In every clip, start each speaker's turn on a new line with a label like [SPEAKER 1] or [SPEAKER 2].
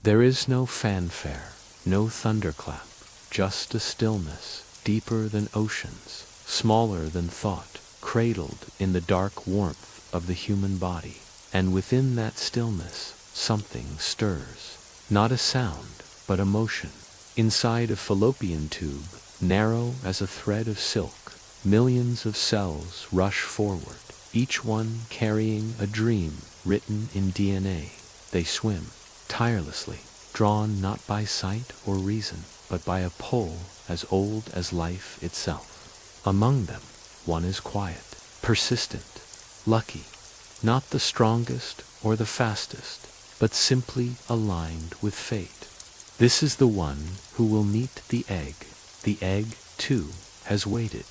[SPEAKER 1] There is no fanfare, no thunderclap, just a stillness deeper than oceans, smaller than thought, cradled in the dark warmth of the human body. And within that stillness something stirs, not a sound, but a motion. Inside a fallopian tube, narrow as a thread of silk, millions of cells rush forward, each one carrying a dream written in DNA. They swim, tirelessly, drawn not by sight or reason, but by a pull as old as life itself. Among them, one is quiet, persistent, lucky, not the strongest or the fastest, but simply aligned with fate. This is the one who will meet the egg. The egg, too, has waited.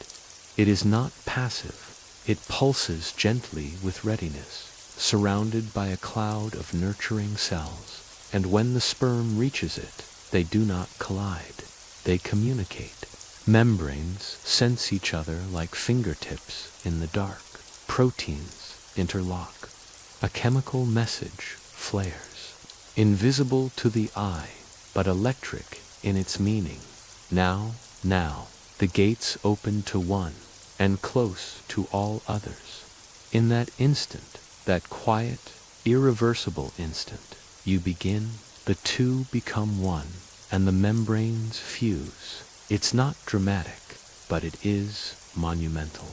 [SPEAKER 1] It is not passive. It pulses gently with readiness, surrounded by a cloud of nurturing cells. And when the sperm reaches it, they do not collide. They communicate. Membranes sense each other like fingertips in the dark. Proteins interlock. A chemical message flares, invisible to the eye, but electric in its meaning. Now, the gates open to one, and close to all others. In that instant, that quiet, irreversible instant, you begin, the two become one, and the membranes fuse. It's not dramatic, but it is monumental.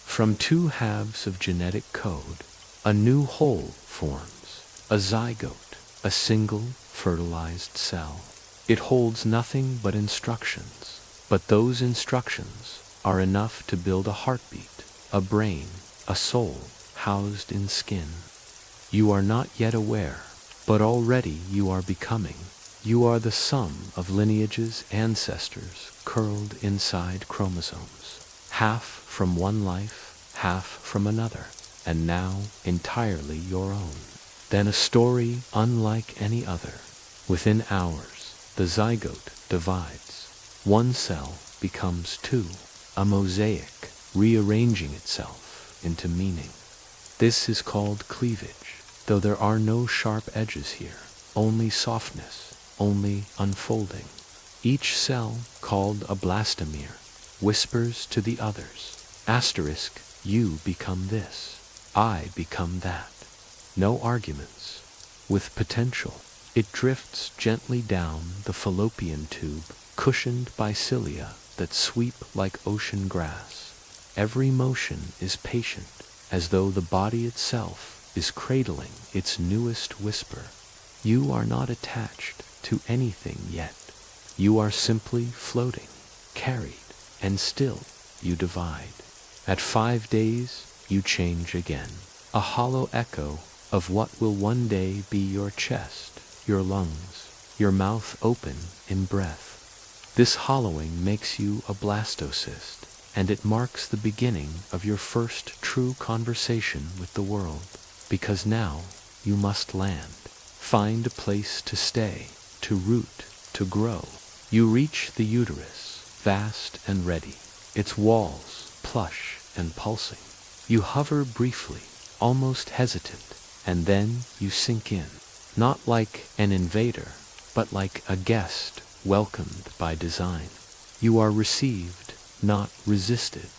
[SPEAKER 1] From two halves of genetic code, a new whole forms, a zygote, a single fertilized cell. It holds nothing but instructions, but those instructions are enough to build a heartbeat, a brain, a soul housed in skin. You are not yet aware, but already you are becoming. You are the sum of lineages, ancestors curled inside chromosomes, half from one life, half from another, and now entirely your own. Then a story unlike any other. Within hours, the zygote divides. One cell becomes two, a mosaic rearranging itself into meaning. This is called cleavage, though there are no sharp edges here, only softness, only unfolding. Each cell, called a blastomere, whispers to the others, asterisk, you become this, I become that. No arguments. With potential, it drifts gently down the fallopian tube, cushioned by cilia that sweep like ocean grass. Every motion is patient, as though the body itself is cradling its newest whisper. You are not attached to anything yet. You are simply floating, carried, and still you divide. At 5 days, you change again, a hollow echo of what will one day be your chest, your lungs, your mouth open in breath. This hollowing makes you a blastocyst, and it marks the beginning of your first true conversation with the world, because now you must land, find a place to stay, to root, to grow. You reach the uterus, vast and ready, its walls plush and pulsing. You hover briefly, almost hesitant, and then you sink in, not like an invader, but like a guest welcomed by design. You are received, not resisted.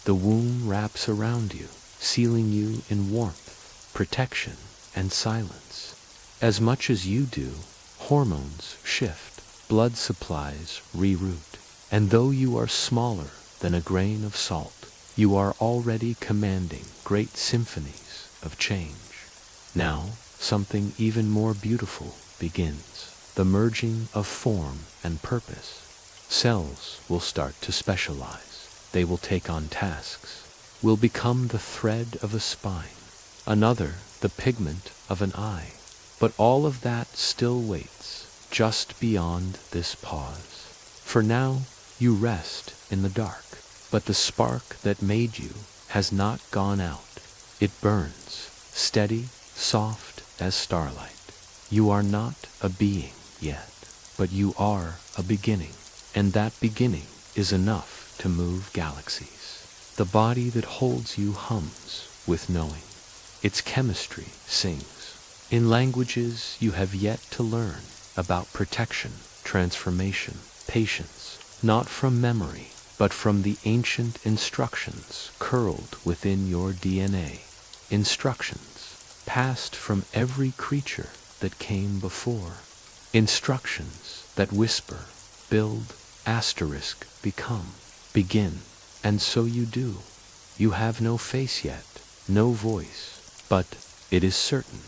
[SPEAKER 1] The womb wraps around you, sealing you in warmth, protection, and silence. As much as you do, hormones shift, blood supplies reroute, and though you are smaller than a grain of salt, you are already commanding great symphonies of change. Now, something even more beautiful begins, the merging of form and purpose. Cells will start to specialize. They will take on tasks, will become the thread of a spine, another the pigment of an eye. But all of that still waits, just beyond this pause. For now, you rest in the dark, but the spark that made you has not gone out. It burns, steady, soft as starlight. You are not a being yet, but you are a beginning, and that beginning is enough to move galaxies. The body that holds you hums with knowing. Its chemistry sings in languages you have yet to learn, about protection, transformation, patience, not from memory, but from the ancient instructions curled within your DNA. Instructions passed from every creature that came before. Instructions that whisper, build, asterisk, become, begin, and so you do. You have no face yet, no voice, but it is certain.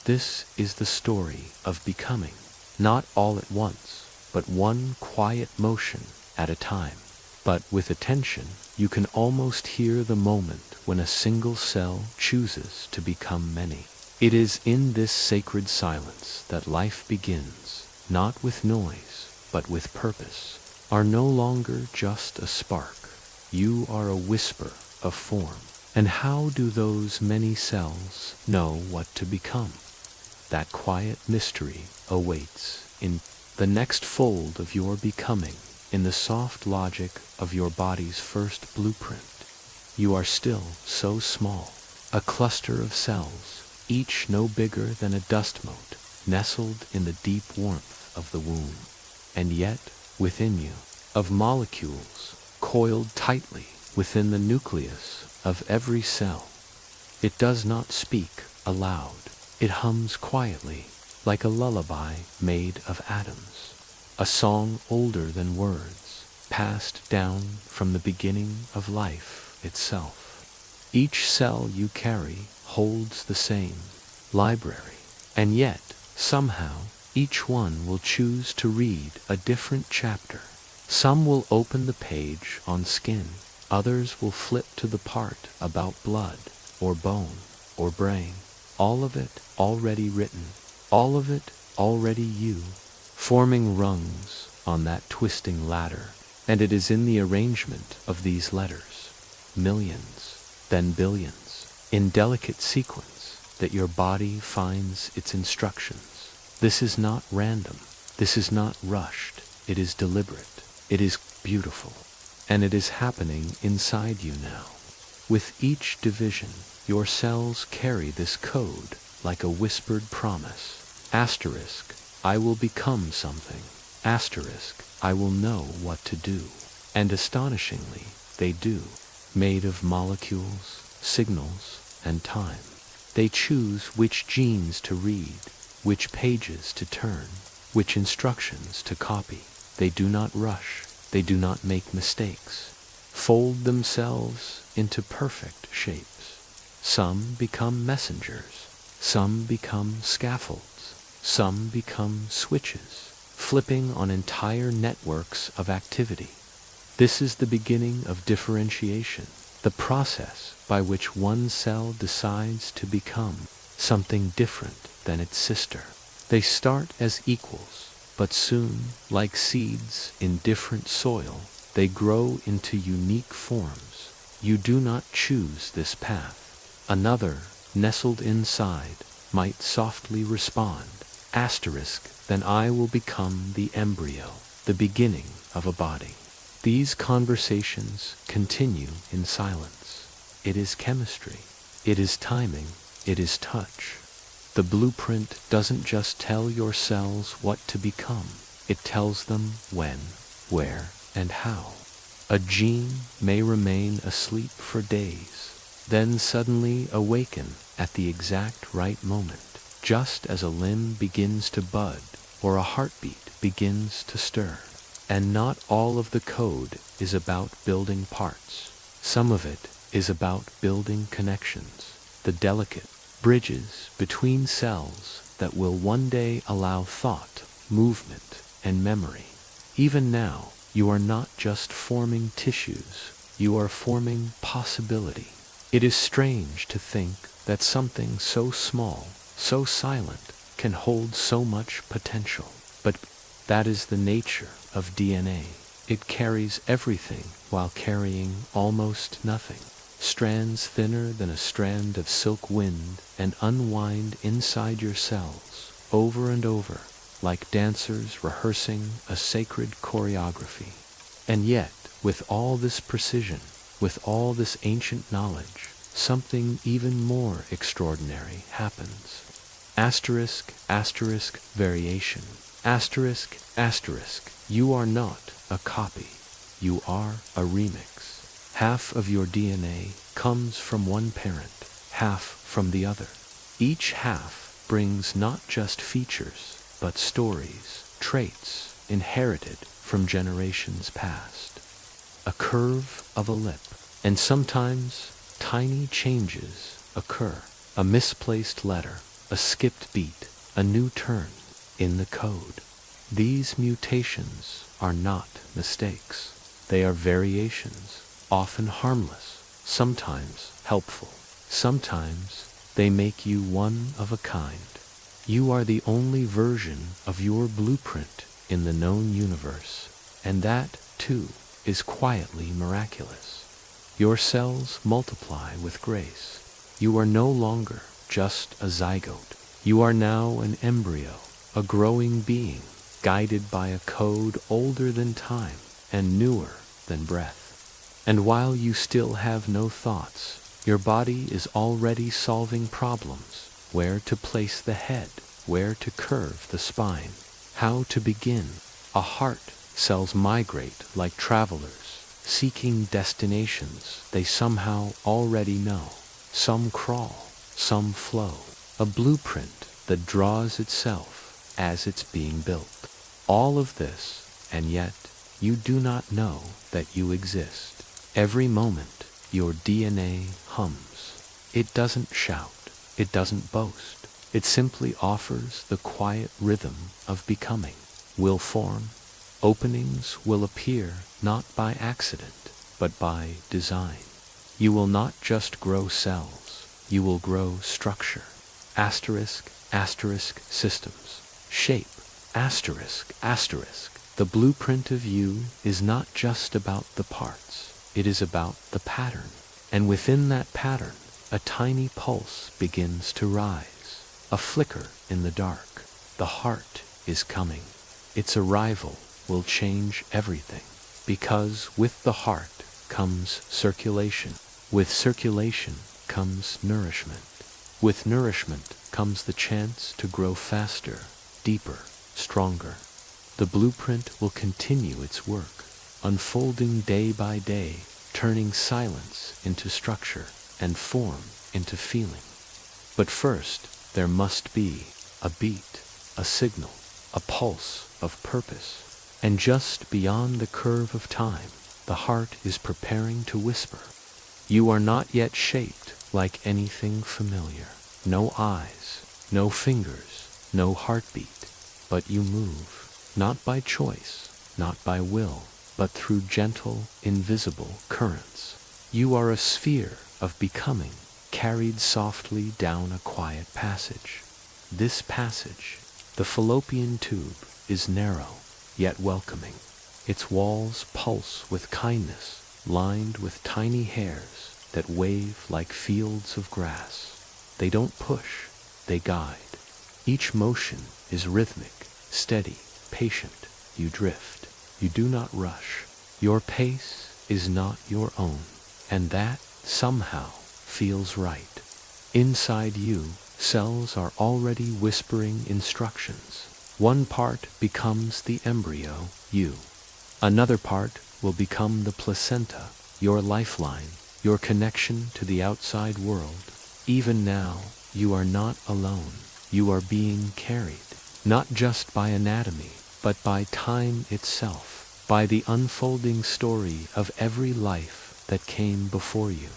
[SPEAKER 1] This is the story of becoming, not all at once, but one quiet motion at a time. But with attention, you can almost hear the moment when a single cell chooses to become many. It is in this sacred silence that life begins, not with noise, but with purpose. Are no longer just a spark. You are a whisper of form. And how do those many cells know what to become? That quiet mystery awaits in the next fold of your becoming, in the soft logic of your body's first blueprint. You are still so small, a cluster of cells, each no bigger than a dust mote, nestled in the deep warmth of the womb. And yet, within you, of molecules, coiled tightly within the nucleus of every cell. It does not speak aloud. It hums quietly, like a lullaby made of atoms. A song older than words, passed down from the beginning of life itself. Each cell you carry holds the same library, and yet, somehow, each one will choose to read a different chapter. Some will open the page on skin, others will flip to the part about blood, or bone, or brain. All of it already written, all of it already you, forming rungs on that twisting ladder. And it is in the arrangement of these letters, millions, then billions, in delicate sequence, that your body finds its instructions. This is not random, this is not rushed, it is deliberate, it is beautiful, and it is happening inside you now. With each division, your cells carry this code like a whispered promise. Asterisk, I will become something. Asterisk, I will know what to do. And astonishingly, they do. Made of molecules, signals, and time. They choose which genes to read, which pages to turn, which instructions to copy. They do not rush. They do not make mistakes. Fold themselves into perfect shapes. Some become messengers. Some become scaffolds. Some become switches, flipping on entire networks of activity. This is the beginning of differentiation, the process by which one cell decides to become something different than its sister. They start as equals, but soon, like seeds in different soil, they grow into unique forms. You do not choose this path. Another, nestled inside, might softly respond, asterisk, then I will become the embryo, the beginning of a body. These conversations continue in silence. It is chemistry. It is timing. It is touch. The blueprint doesn't just tell your cells what to become. It tells them when, where, and how. A gene may remain asleep for days, then suddenly awaken at the exact right moment, just as a limb begins to bud or a heartbeat begins to stir. And not all of the code is about building parts. Some of it is about building connections, the delicate bridges between cells that will one day allow thought, movement, and memory. Even now, you are not just forming tissues, you are forming possibility. It is strange to think that something so small, so silent, can hold so much potential. But that is the nature of DNA. It carries everything while carrying almost nothing. Strands thinner than a strand of silk wind and unwind inside your cells, over and over, like dancers rehearsing a sacred choreography. And yet, with all this precision, with all this ancient knowledge, something even more extraordinary happens. Asterisk, asterisk, variation. Asterisk, asterisk, you are not a copy. You are a remix. Half of your DNA comes from one parent, half from the other. Each half brings not just features, but stories, traits inherited from generations past. A curve of a lip, and sometimes tiny changes occur. A misplaced letter, a skipped beat, a new turn in the code. These mutations are not mistakes. They are variations, often harmless, sometimes helpful. Sometimes they make you one of a kind. You are the only version of your blueprint in the known universe, and that, too, is quietly miraculous. Your cells multiply with grace. You are no longer just a zygote. You are now an embryo, a growing being, guided by a code older than time and newer than breath. And while you still have no thoughts, your body is already solving problems: where to place the head, where to curve the spine, how to begin. A heart cells migrate like travelers, seeking destinations they somehow already know. Some crawl, some flow. A blueprint that draws itself as it's being built. All of this, and yet you do not know that you exist. Every moment your DNA hums. It doesn't shout. It doesn't boast. It simply offers the quiet rhythm of becoming. Will form. Openings will appear not by accident, but by design. You will not just grow cells. You will grow structure. Asterisk, asterisk, systems. Shape. Asterisk, asterisk. The blueprint of you is not just about the parts. It is about the pattern. And within that pattern, a tiny pulse begins to rise. A flicker in the dark. The heart is coming. Its arrival will change everything. Because with the heart comes circulation. With circulation comes nourishment. With nourishment comes the chance to grow faster, deeper, stronger. The blueprint will continue its work, unfolding day by day, turning silence into structure and form into feeling. But first, there must be a beat, a signal, a pulse of purpose. And just beyond the curve of time, the heart is preparing to whisper. You are not yet shaped like anything familiar. No eyes, no fingers, no heartbeat, but you move. Not by choice, not by will, but through gentle, invisible currents. You are a sphere of becoming, carried softly down a quiet passage. This passage, the fallopian tube, is narrow, yet welcoming. Its walls pulse with kindness, lined with tiny hairs that wave like fields of grass. They don't push, they guide. Each motion is rhythmic, steady, patient. You drift. You do not rush. Your pace is not your own, and that somehow feels right. Inside you, cells are already whispering instructions. One part becomes the embryo, you. Another part will become the placenta, your lifeline, your connection to the outside world. Even now, you are not alone. You are being carried, not just by anatomy, but by time itself, by the unfolding story of every life that came before you.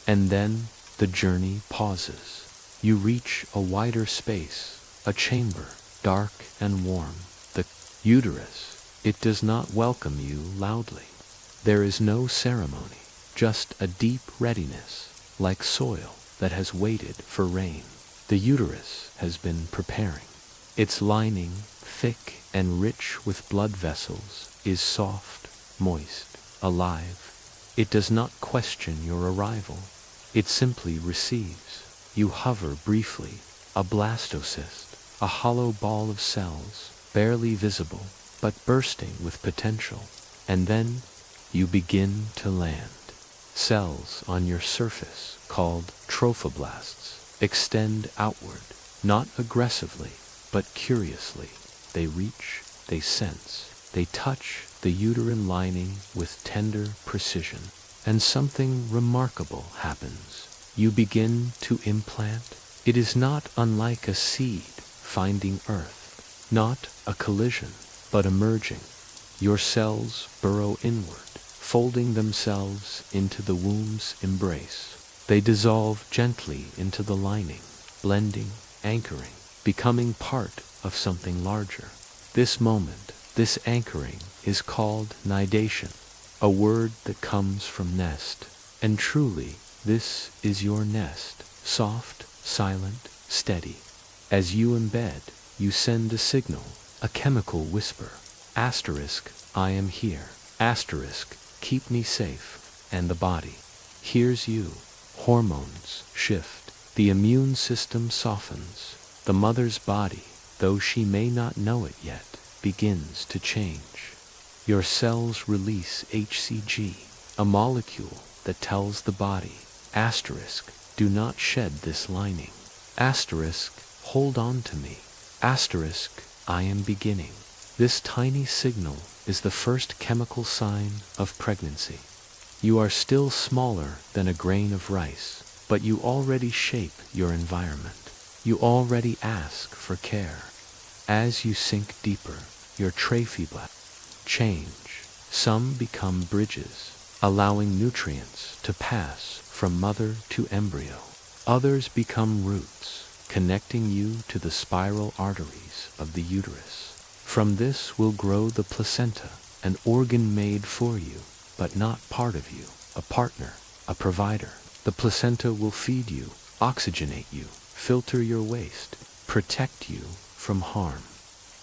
[SPEAKER 1] And then the journey pauses. You reach a wider space, a chamber, dark and warm. The uterus, it does not welcome you loudly. There is no ceremony, just a deep readiness, like soil that has waited for rain. The uterus has been preparing. Its lining, thick and rich with blood vessels, is soft, moist, alive. It does not question your arrival. It simply receives. You hover briefly, a blastocyst, a hollow ball of cells, barely visible, but bursting with potential. And then you begin to land. Cells on your surface, called trophoblasts, extend outward, not aggressively, but curiously. They reach, they sense, they touch the uterine lining with tender precision. And something remarkable happens. You begin to implant. It is not unlike a seed finding earth, not a collision, but emerging. Your cells burrow inward, folding themselves into the womb's embrace. They dissolve gently into the lining, blending, anchoring, becoming part of something larger. This moment, this anchoring, is called nidation, a word that comes from nest. And truly, this is your nest, soft, silent, steady. As you embed, you send a signal, a chemical whisper. Asterisk, I am here. Asterisk, keep me safe. And the body hears you. Hormones shift. The immune system softens. The mother's body, though she may not know it yet, begins to change. Your cells release HCG, a molecule that tells the body, asterisk, do not shed this lining. Asterisk, hold on to me. Asterisk, I am beginning. This tiny signal is the first chemical sign of pregnancy. You are still smaller than a grain of rice, but you already shape your environment. You already ask for care. As you sink deeper, your trachea change. Some become bridges, allowing nutrients to pass from mother to embryo. Others become roots, connecting you to the spiral arteries of the uterus. From this will grow the placenta, an organ made for you, but not part of you, a partner, a provider. The placenta will feed you, oxygenate you, filter your waste, protect you from harm.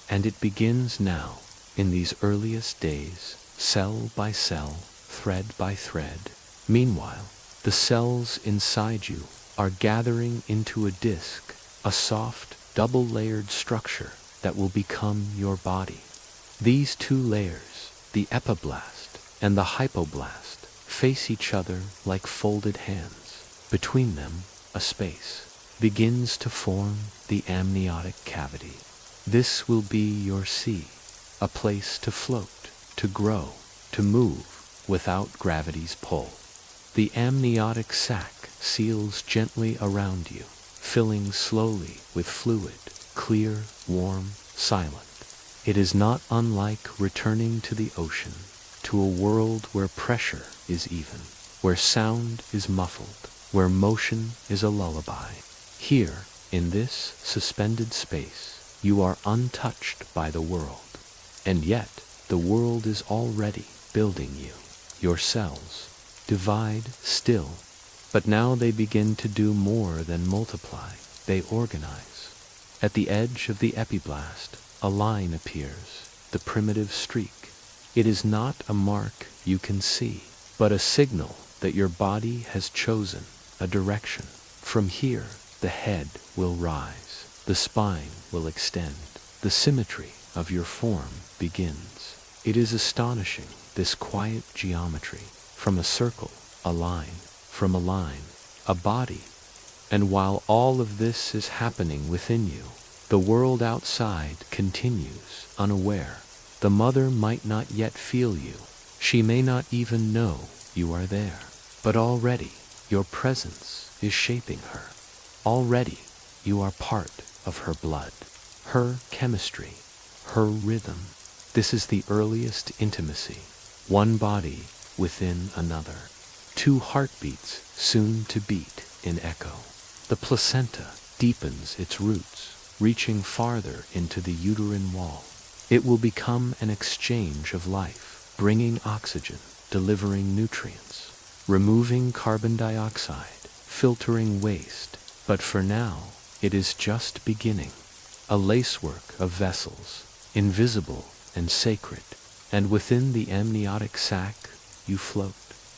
[SPEAKER 1] And it begins now, in these earliest days, cell by cell, thread by thread. Meanwhile, the cells inside you are gathering into a disc, a soft, double-layered structure that will become your body. These two layers, the epiblast and the hypoblast, face each other like folded hands. Between them, a space begins to form, the amniotic cavity. This will be your sea, a place to float, to grow, to move without gravity's pull. The amniotic sac seals gently around you, filling slowly with fluid, clear, warm, silent. It is not unlike returning to the ocean, to a world where pressure is even, where sound is muffled, where motion is a lullaby. Here, in this suspended space, you are untouched by the world. And yet, the world is already building you. Your cells divide still, but now they begin to do more than multiply. They organize. At the edge of the epiblast, a line appears, the primitive streak. It is not a mark you can see, but a signal that your body has chosen a direction. From here, the head will rise, the spine will extend, the symmetry of your form begins. It is astonishing, this quiet geometry, from a circle, a line, from a line, a body. And while all of this is happening within you, the world outside continues, unaware. The mother might not yet feel you. She may not even know you are there. But already, your presence is shaping her. Already, you are part of her blood, her chemistry, her rhythm. This is the earliest intimacy, one body within another. Two heartbeats soon to beat in echo. The placenta deepens its roots, reaching farther into the uterine wall. It will become an exchange of life, bringing oxygen, delivering nutrients, removing carbon dioxide, filtering waste. But for now, it is just beginning. A lacework of vessels, invisible and sacred, and within the amniotic sac you float,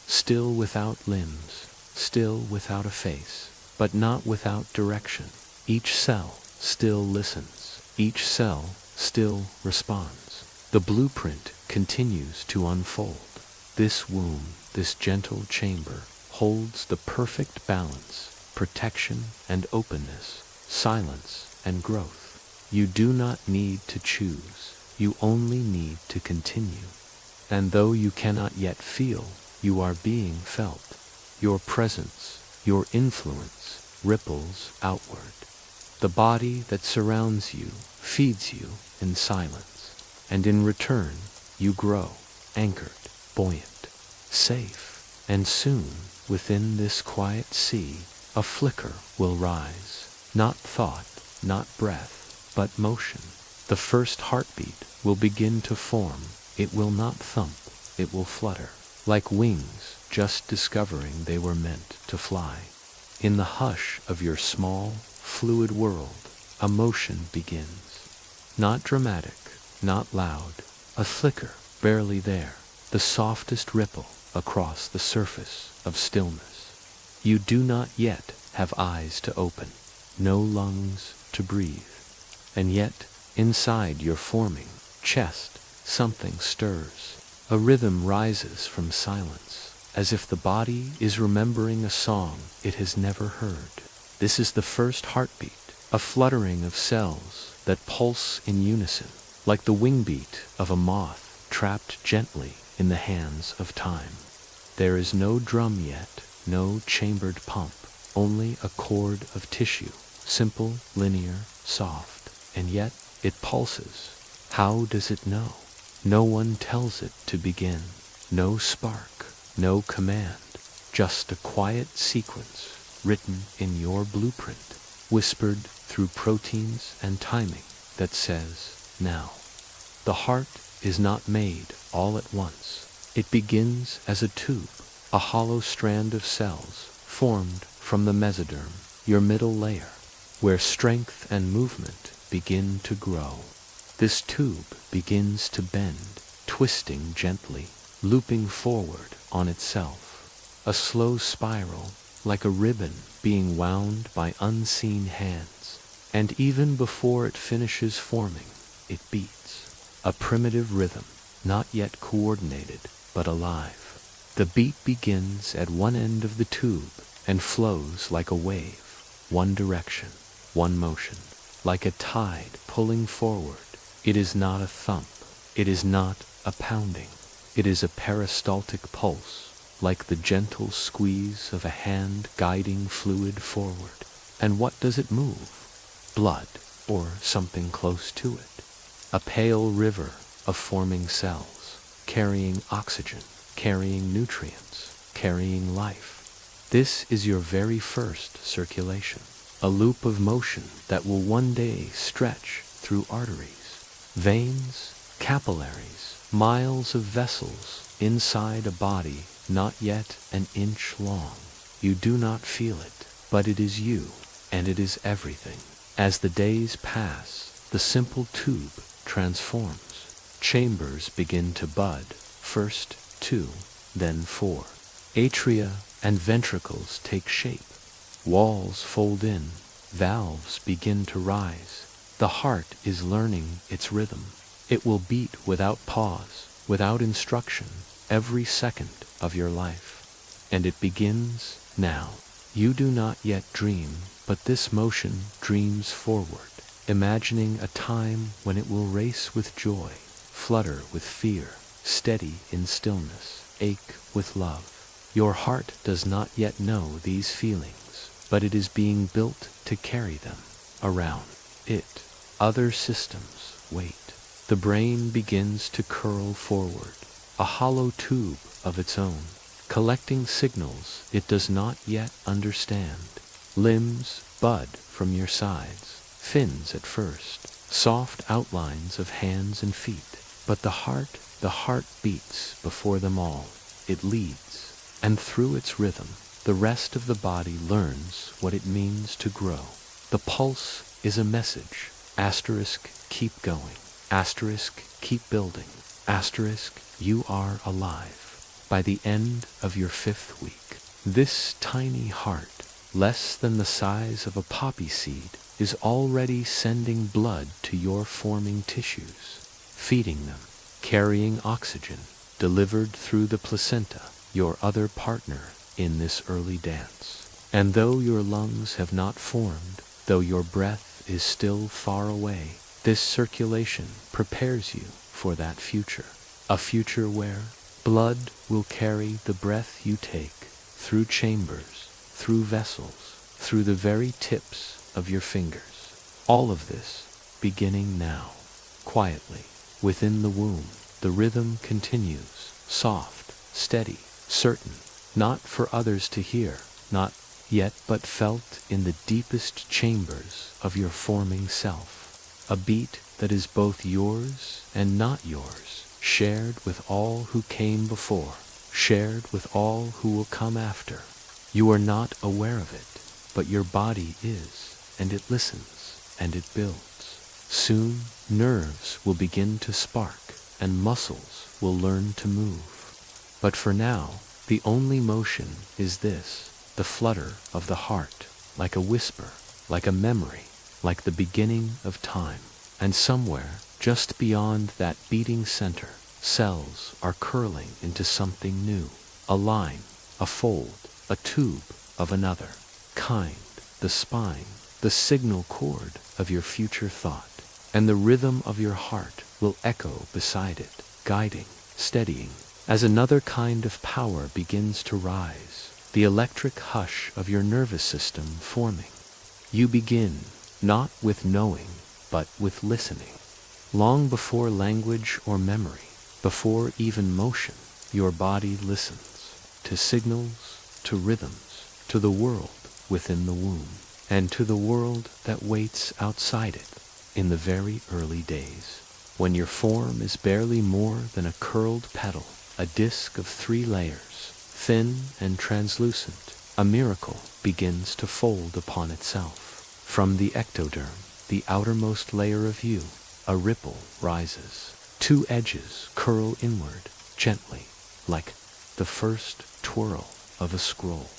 [SPEAKER 1] still without limbs, still without a face, but not without direction. Each cell still listens, each cell still responds. The blueprint continues to unfold. This womb, this gentle chamber, holds the perfect balance, protection and openness, silence and growth. You do not need to choose, you only need to continue. And though you cannot yet feel, you are being felt. Your presence, your influence, ripples outward. The body that surrounds you feeds you in silence, and in return you grow, anchored, buoyant, safe, and soon, within this quiet sea, a flicker will rise, not thought, not breath, but motion. The first heartbeat will begin to form. It will not thump, it will flutter, like wings just discovering they were meant to fly. In the hush of your small, fluid world, a motion begins. Not dramatic, not loud, a flicker, barely there, the softest ripple across the surface of stillness. You do not yet have eyes to open, no lungs to breathe, and yet, inside your forming chest, something stirs. A rhythm rises from silence, as if the body is remembering a song it has never heard. This is the first heartbeat, a fluttering of cells that pulse in unison, like the wing beat of a moth trapped gently in the hands of time. There is no drum yet, no chambered pump, only a cord of tissue, simple, linear, soft, and yet it pulses. How does it know? No one tells it to begin. No spark, no command, just a quiet sequence written in your blueprint, whispered through proteins and timing that says, now. The heart is not made all at once. It begins as a tube, a hollow strand of cells formed from the mesoderm, your middle layer, where strength and movement begin to grow. This tube begins to bend, twisting gently, looping forward on itself. A slow spiral, like a ribbon being wound by unseen hands. And even before it finishes forming, it beats. A primitive rhythm, not yet coordinated, but alive. The beat begins at one end of the tube and flows like a wave, one direction, one motion, like a tide pulling forward. It is not a thump, it is not a pounding, it is a peristaltic pulse, like the gentle squeeze of a hand guiding fluid forward. And what does it move? Blood, or something close to it. A pale river of forming cells, carrying oxygen, carrying nutrients, carrying life. This is your very first circulation, a loop of motion that will one day stretch through arteries, veins, capillaries, miles of vessels inside a body not yet an inch long. You do not feel it, but it is you, and it is everything. As the days pass, the simple tube transforms. Chambers begin to bud, first 2, then 4. Atria and ventricles take shape. Walls fold in, valves begin to rise. The heart is learning its rhythm. It will beat without pause, without instruction, every second of your life. And it begins now. You do not yet dream, but this motion dreams forward, imagining a time when it will race with joy, flutter with fear, steady in stillness, ache with love. Your heart does not yet know these feelings, but it is being built to carry them around it. Other systems wait. The brain begins to curl forward, a hollow tube of its own, collecting signals it does not yet understand. Limbs bud from your sides, fins at first, soft outlines of hands and feet. But the heart beats before them all. It leads, and through its rhythm, the rest of the body learns what it means to grow. The pulse is a message. Asterisk, keep going. Asterisk, keep building. Asterisk, you are alive. By the end of your 5th week, this tiny heart, less than the size of a poppy seed, is already sending blood to your forming tissues, feeding them, carrying oxygen, delivered through the placenta, your other partner in this early dance. And though your lungs have not formed, though your breath is still far away, This circulation prepares you for that future, a future where blood will carry the breath you take through chambers, through vessels, through the very tips of your fingers. All of this beginning now, quietly, within the womb. The rhythm continues, soft, steady, certain, not for others to hear, not yet but felt in the deepest chambers of your forming self. A beat that is both yours and not yours, shared with all who came before, shared with all who will come after. You are not aware of it, but your body is, and it listens, and it builds. Soon, nerves will begin to spark, and muscles will learn to move. But for now, the only motion is this, the flutter of the heart, like a whisper, like a memory, like the beginning of time. And somewhere, just beyond that beating center, cells are curling into something new. A line, a fold, a tube of another kind, the spine, the signal cord of your future thought. And the rhythm of your heart will echo beside it, guiding, steadying, as another kind of power begins to rise, the electric hush of your nervous system forming. You begin, not with knowing, but with listening. Long before language or memory, before even motion, your body listens to signals, to rhythms, to the world within the womb, and to the world that waits outside it in the very early days, when your form is barely more than a curled petal, a disk of 3 layers, thin and translucent. A miracle begins to fold upon itself. From the ectoderm, the outermost layer of you, a ripple rises. 2 edges curl inward, gently, like the first twirl of a scroll.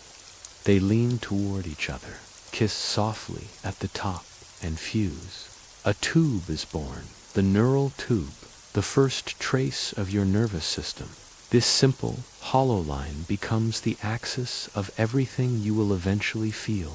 [SPEAKER 1] They lean toward each other, kiss softly at the top, and fuse. A tube is born, the neural tube, the first trace of your nervous system. This simple, hollow line becomes the axis of everything you will eventually feel.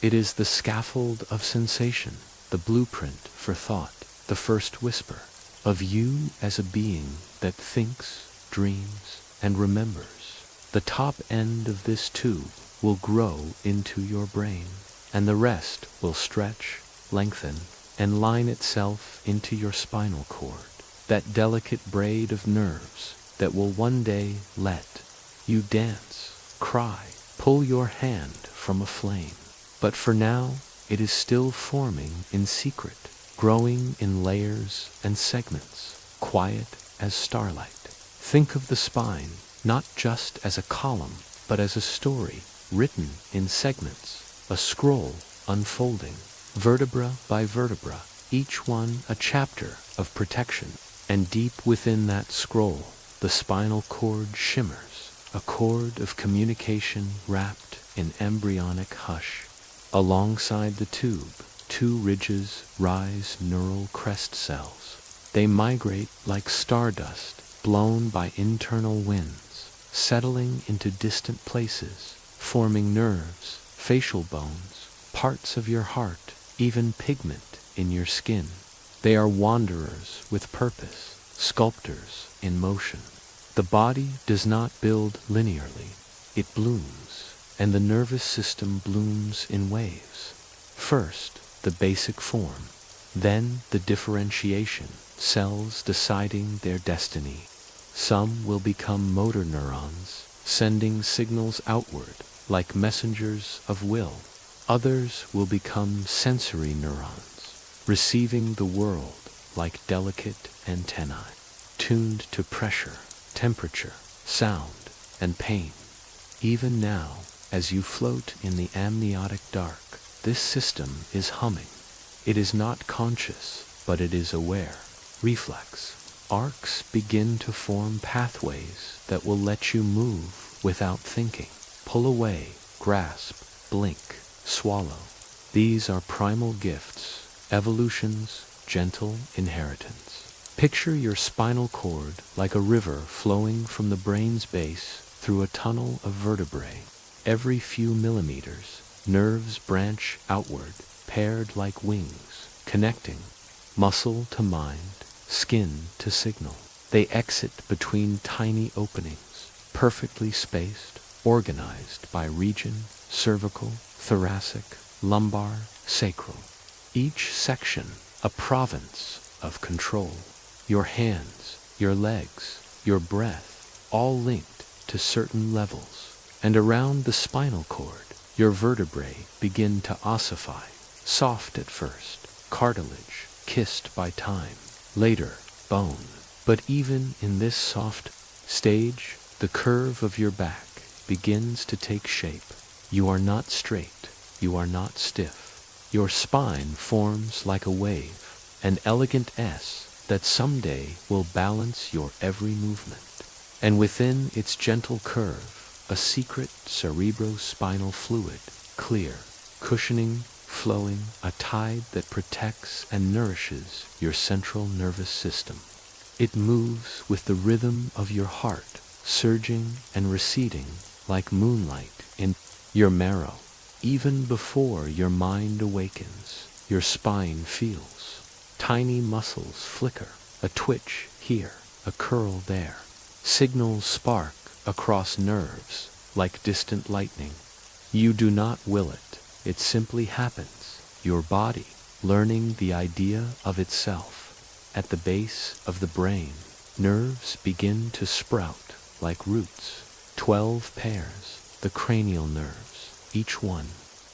[SPEAKER 1] It is the scaffold of sensation, the blueprint for thought, the first whisper of you as a being that thinks, dreams, and remembers. The top end of this tube will grow into your brain, and the rest will stretch, lengthen, and line itself into your spinal cord, that delicate braid of nerves that will one day let you dance, cry, pull your hand from a flame. But for now, it is still forming in secret, growing in layers and segments, quiet as starlight. Think of the spine not just as a column, but as a story written in segments, a scroll unfolding, vertebra by vertebra, each one a chapter of protection. And deep within that scroll, the spinal cord shimmers, a cord of communication wrapped in embryonic hush. Alongside the tube, 2 ridges rise neural crest cells. They migrate like stardust, blown by internal winds, settling into distant places, forming nerves, facial bones, parts of your heart, even pigment in your skin. They are wanderers with purpose, sculptors in motion. The body does not build linearly, it blooms, and the nervous system blooms in waves. First, the basic form, then the differentiation, cells deciding their destiny. Some will become motor neurons, sending signals outward like messengers of will. Others will become sensory neurons, receiving the world like delicate antennae, tuned to pressure, temperature, sound, and pain. Even now, as you float in the amniotic dark, this system is humming. It is not conscious, but it is aware. Reflex. Arcs begin to form pathways that will let you move without thinking. Pull away, grasp, blink, swallow. These are primal gifts, evolution's gentle inheritance. Picture your spinal cord like a river flowing from the brain's base through a tunnel of vertebrae. Every few millimeters, nerves branch outward, paired like wings, connecting, muscle to mind, skin to signal. They exit between tiny openings, perfectly spaced, organized by region, cervical, thoracic, lumbar, sacral. Each section a province of control. Your hands, your legs, your breath, all linked to certain levels. And around the spinal cord, your vertebrae begin to ossify, soft at first, cartilage, kissed by time, later, bone. But even in this soft stage, the curve of your back begins to take shape. You are not straight, you are not stiff. Your spine forms like a wave, an elegant S that someday will balance your every movement. And within its gentle curve, a secret cerebrospinal fluid, clear, cushioning, flowing, a tide that protects and nourishes your central nervous system. It moves with the rhythm of your heart, surging and receding like moonlight in your marrow. Even before your mind awakens, your spine feels. Tiny muscles flicker, a twitch here, a curl there. Signals spark across nerves like distant lightning. You do not will it, it simply happens. Your body, learning the idea of itself. At the base of the brain, nerves begin to sprout like roots. 12 pairs, the cranial nerves. Each one,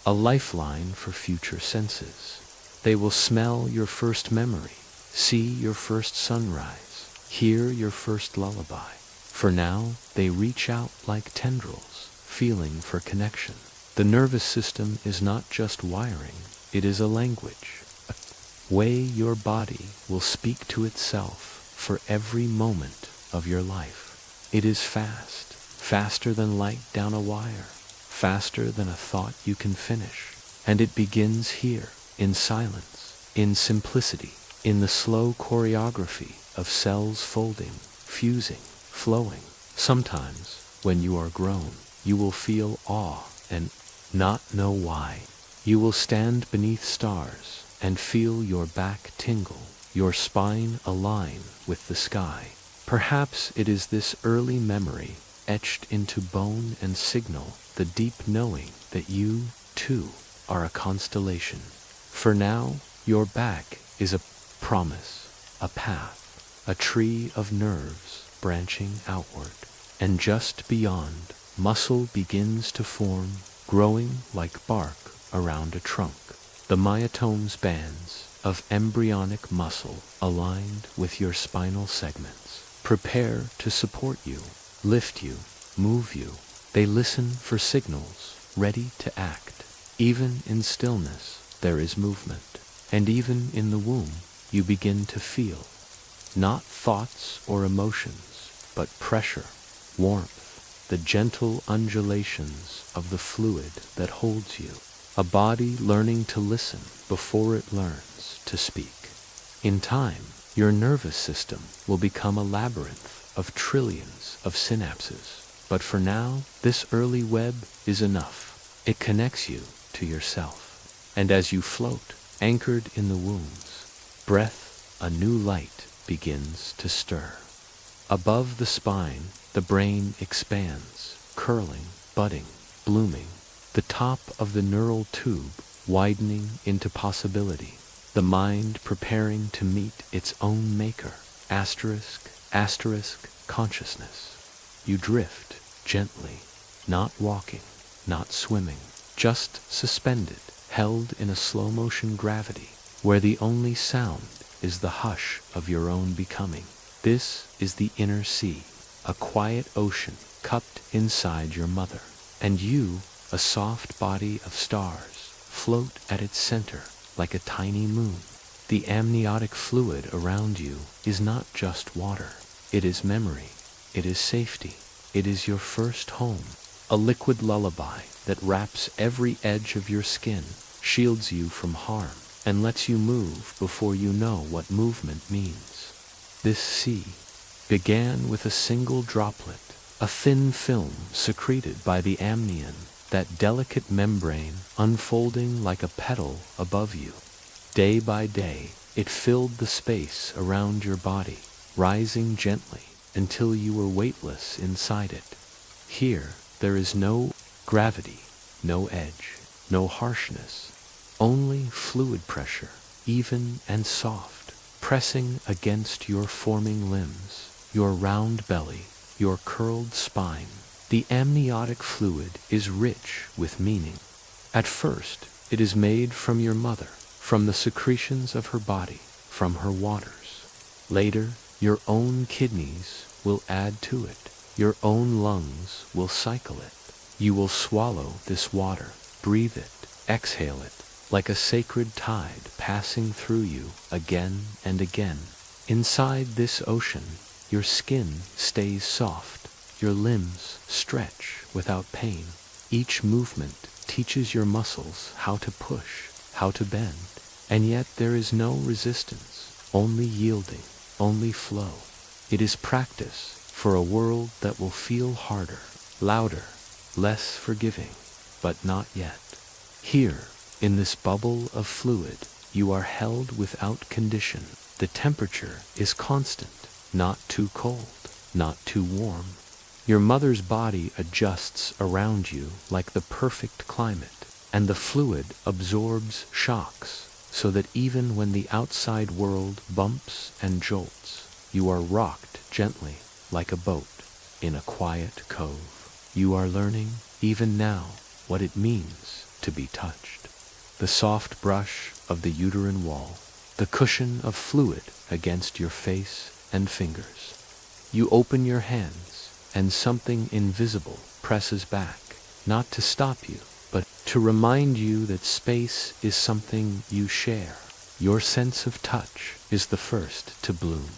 [SPEAKER 1] a lifeline for future senses. They will smell your first memory, see your first sunrise, hear your first lullaby. For now, they reach out like tendrils, feeling for connection. The nervous system is not just wiring, it is a language, a way your body will speak to itself for every moment of your life. It is fast, faster than light down a wire. Faster than a thought you can finish. And it begins here, in silence, in simplicity, in the slow choreography of cells folding, fusing, flowing. Sometimes, when you are grown, you will feel awe and not know why. You will stand beneath stars and feel your back tingle, your spine align with the sky. Perhaps it is this early memory etched into bone and signal, the deep knowing that you, too, are a constellation. For now, your back is a promise, a path, a tree of nerves branching outward. And just beyond, muscle begins to form, growing like bark around a trunk. The myotomes bands of embryonic muscle aligned with your spinal segments. Prepare to support you, lift you, move you. They listen for signals, ready to act. Even in stillness, there is movement. And even in the womb, you begin to feel. Not thoughts or emotions, but pressure, warmth, the gentle undulations of the fluid that holds you. A body learning to listen before it learns to speak. In time, your nervous system will become a labyrinth of trillions of synapses. But for now, this early web is enough. It connects you to yourself. And as you float, anchored in the womb's breath, a new light begins to stir. Above the spine, the brain expands, curling, budding, blooming. The top of the neural tube widening into possibility. The mind preparing to meet its own maker. Asterisk, asterisk, consciousness. You drift gently, not walking, not swimming, just suspended, held in a slow-motion gravity, where the only sound is the hush of your own becoming. This is the inner sea, a quiet ocean cupped inside your mother. And you, a soft body of stars, float at its center like a tiny moon. The amniotic fluid around you is not just water. It is memory. It is safety. It is your first home. A liquid lullaby that wraps every edge of your skin, shields you from harm, and lets you move before you know what movement means. This sea began with a single droplet, a thin film secreted by the amnion, that delicate membrane unfolding like a petal above you. Day by day, It filled the space around your body, rising gently until you were weightless inside it. Here, there is no gravity, no edge, no harshness, only fluid pressure, even and soft, pressing against your forming limbs, your round belly, your curled spine. The amniotic fluid is rich with meaning. At first, it is made from your mother, from the secretions of her body, from her waters. Later, your own kidneys will add to it. Your own lungs will cycle it. You will swallow this water, breathe it, exhale it, like a sacred tide passing through you again and again. Inside this ocean, your skin stays soft, your limbs stretch without pain. Each movement teaches your muscles how to push, how to bend, and yet there is no resistance, only yielding, only flow. It is practice for a world that will feel harder, louder, less forgiving, but not yet. Here, in this bubble of fluid, you are held without condition. The temperature is constant, not too cold, not too warm. Your mother's body adjusts around you like the perfect climate, and the fluid absorbs shocks, so that even when the outside world bumps and jolts, you are rocked gently like a boat in a quiet cove. You are learning, even now, what it means to be touched. The soft brush of the uterine wall, the cushion of fluid against your face and fingers. You open your hands, and something invisible presses back, not to stop you, but to remind you that space is something you share. Your sense of touch is the first to bloom.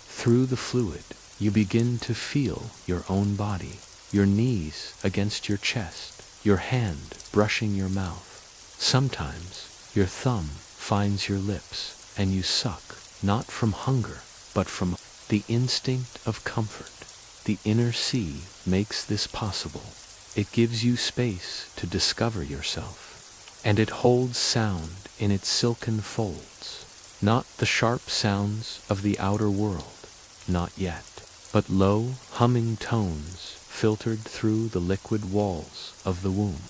[SPEAKER 1] Through the fluid, you begin to feel your own body, your knees against your chest, your hand brushing your mouth. Sometimes, your thumb finds your lips, and you suck, not from hunger, but from the instinct of comfort. The inner sea makes this possible. It gives you space to discover yourself, and it holds sound in its silken folds. Not the sharp sounds of the outer world, not yet, but low, humming tones filtered through the liquid walls of the womb.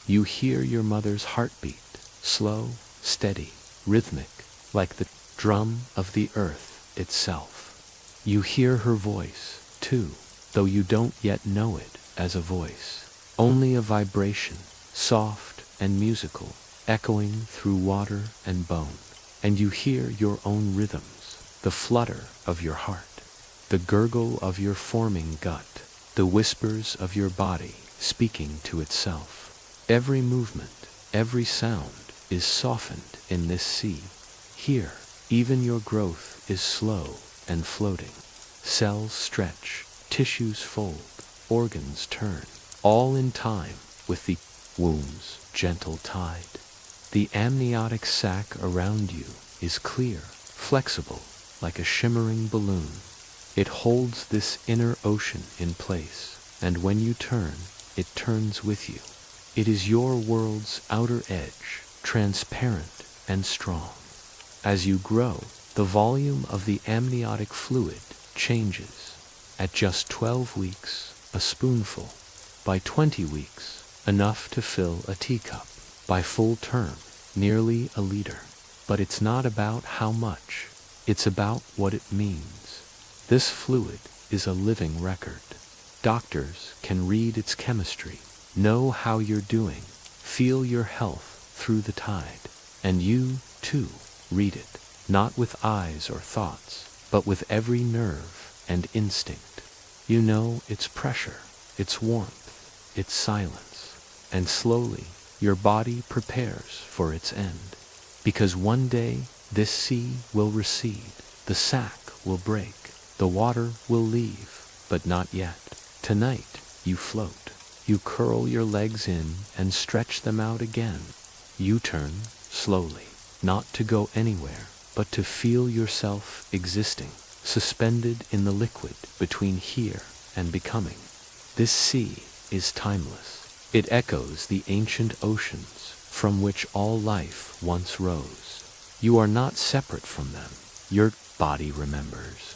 [SPEAKER 1] You hear your mother's heartbeat, slow, steady, rhythmic, like the drum of the earth itself. You hear her voice, too, though you don't yet know it as a voice. Only a vibration, soft and musical, echoing through water and bone. And you hear your own rhythms, the flutter of your heart, the gurgle of your forming gut, the whispers of your body speaking to itself. Every movement, every sound is softened in this sea. Here, even your growth is slow and floating. Cells stretch, tissues fold, organs turn, all in time with the womb's gentle tide. The amniotic sac around you is clear, flexible, like a shimmering balloon. It holds this inner ocean in place, and when you turn, it turns with you. It is your world's outer edge, transparent and strong. As you grow, the volume of the amniotic fluid changes. At just 12 weeks, a spoonful. By 20 weeks, enough to fill a teacup. By full term, nearly a liter. But it's not about how much. It's about what it means. This fluid is a living record. Doctors can read its chemistry, know how you're doing, feel your health through the tide. And you, too, read it, not with eyes or thoughts, but with every nerve and instinct. You know its pressure, its warmth, its silence, and slowly your body prepares for its end. Because one day this sea will recede, the sac will break, the water will leave, but not yet. Tonight you float. You curl your legs in and stretch them out again. You turn slowly, not to go anywhere, but to feel yourself existing, suspended in the liquid between here and becoming. This sea is timeless. It echoes the ancient oceans from which all life once rose. You are not separate from them. Your body remembers.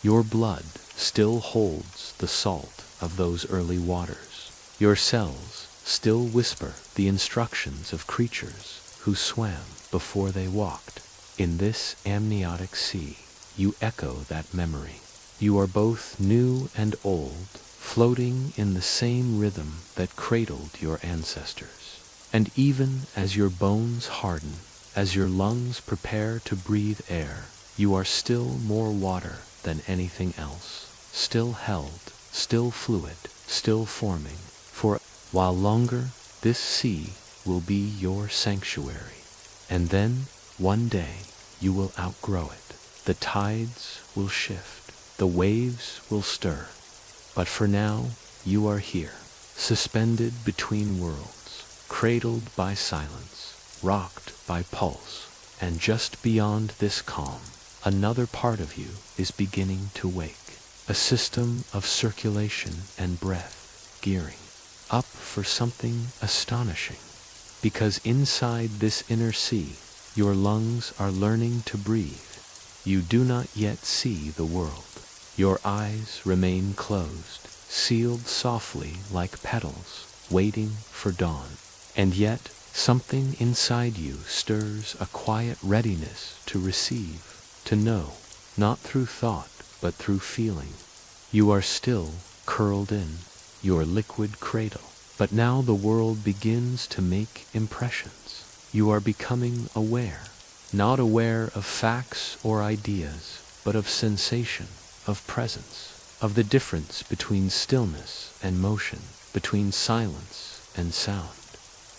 [SPEAKER 1] Your blood still holds the salt of those early waters. Your cells still whisper the instructions of creatures who swam before they walked. In this amniotic sea, you echo that memory. You are both new and old, floating in the same rhythm that cradled your ancestors. And even as your bones harden, as your lungs prepare to breathe air, you are still more water than anything else, still held, still fluid, still forming. For while longer, this sea will be your sanctuary. And then, one day, you will outgrow it. The tides will shift, the waves will stir. But for now, you are here, suspended between worlds, cradled by silence, rocked by pulse, and just beyond this calm, another part of you is beginning to wake, a system of circulation and breath gearing up for something astonishing. Because inside this inner sea, your lungs are learning to breathe. You do not yet see the world. Your eyes remain closed, sealed softly like petals, waiting for dawn. And yet, something inside you stirs a quiet readiness to receive, to know, not through thought, but through feeling. You are still curled in, your liquid cradle. But now the world begins to make impressions. You are becoming aware, not aware of facts or ideas, but of sensation, of presence, of the difference between stillness and motion, between silence and sound.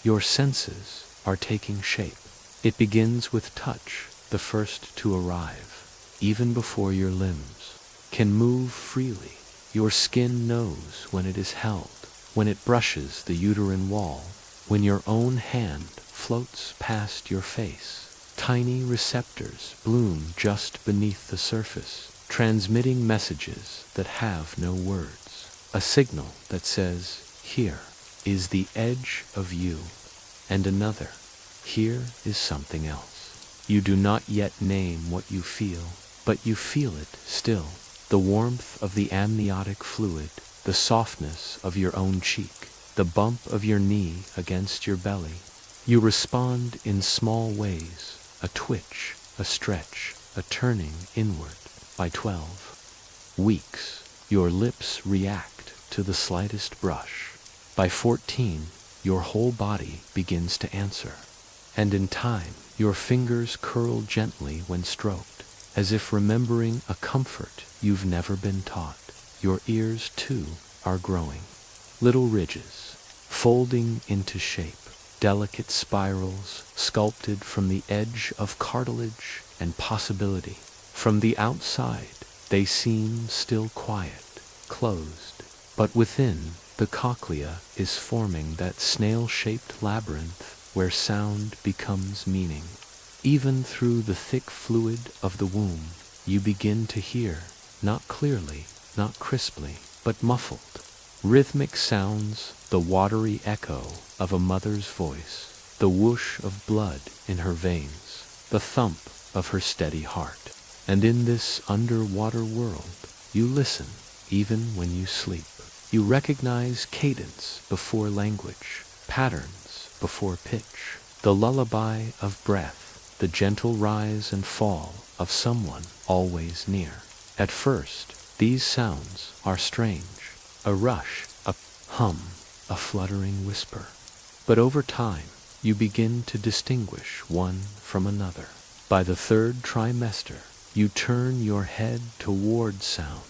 [SPEAKER 1] Your senses are taking shape. It begins with touch, the first to arrive, even before your limbs can move freely. Your skin knows when it is held, when it brushes the uterine wall, when your own hand floats past your face. Tiny receptors bloom just beneath the surface, transmitting messages that have no words. A signal that says, here is the edge of you, and another, here is something else. You do not yet name what you feel, but you feel it still. The warmth of the amniotic fluid, the softness of your own cheek, the bump of your knee against your belly. You respond in small ways, a twitch, a stretch, a turning inward. By 12 weeks, your lips react to the slightest brush. By 14, your whole body begins to answer. And in time, your fingers curl gently when stroked, as if remembering a comfort you've never been taught. Your ears, too, are growing. Little ridges, folding into shape, delicate spirals sculpted from the edge of cartilage and possibility. From the outside, they seem still quiet, closed, but within, the cochlea is forming that snail-shaped labyrinth where sound becomes meaning. Even through the thick fluid of the womb, you begin to hear, not clearly, not crisply, but muffled. Rhythmic sounds, the watery echo of a mother's voice, the whoosh of blood in her veins, the thump of her steady heart. And in this underwater world, you listen, even when you sleep. You recognize cadence before language, patterns before pitch, the lullaby of breath, the gentle rise and fall of someone always near. At first, these sounds are strange, a rush, a hum, a fluttering whisper. But over time, you begin to distinguish one from another. By the third trimester, you turn your head toward sound.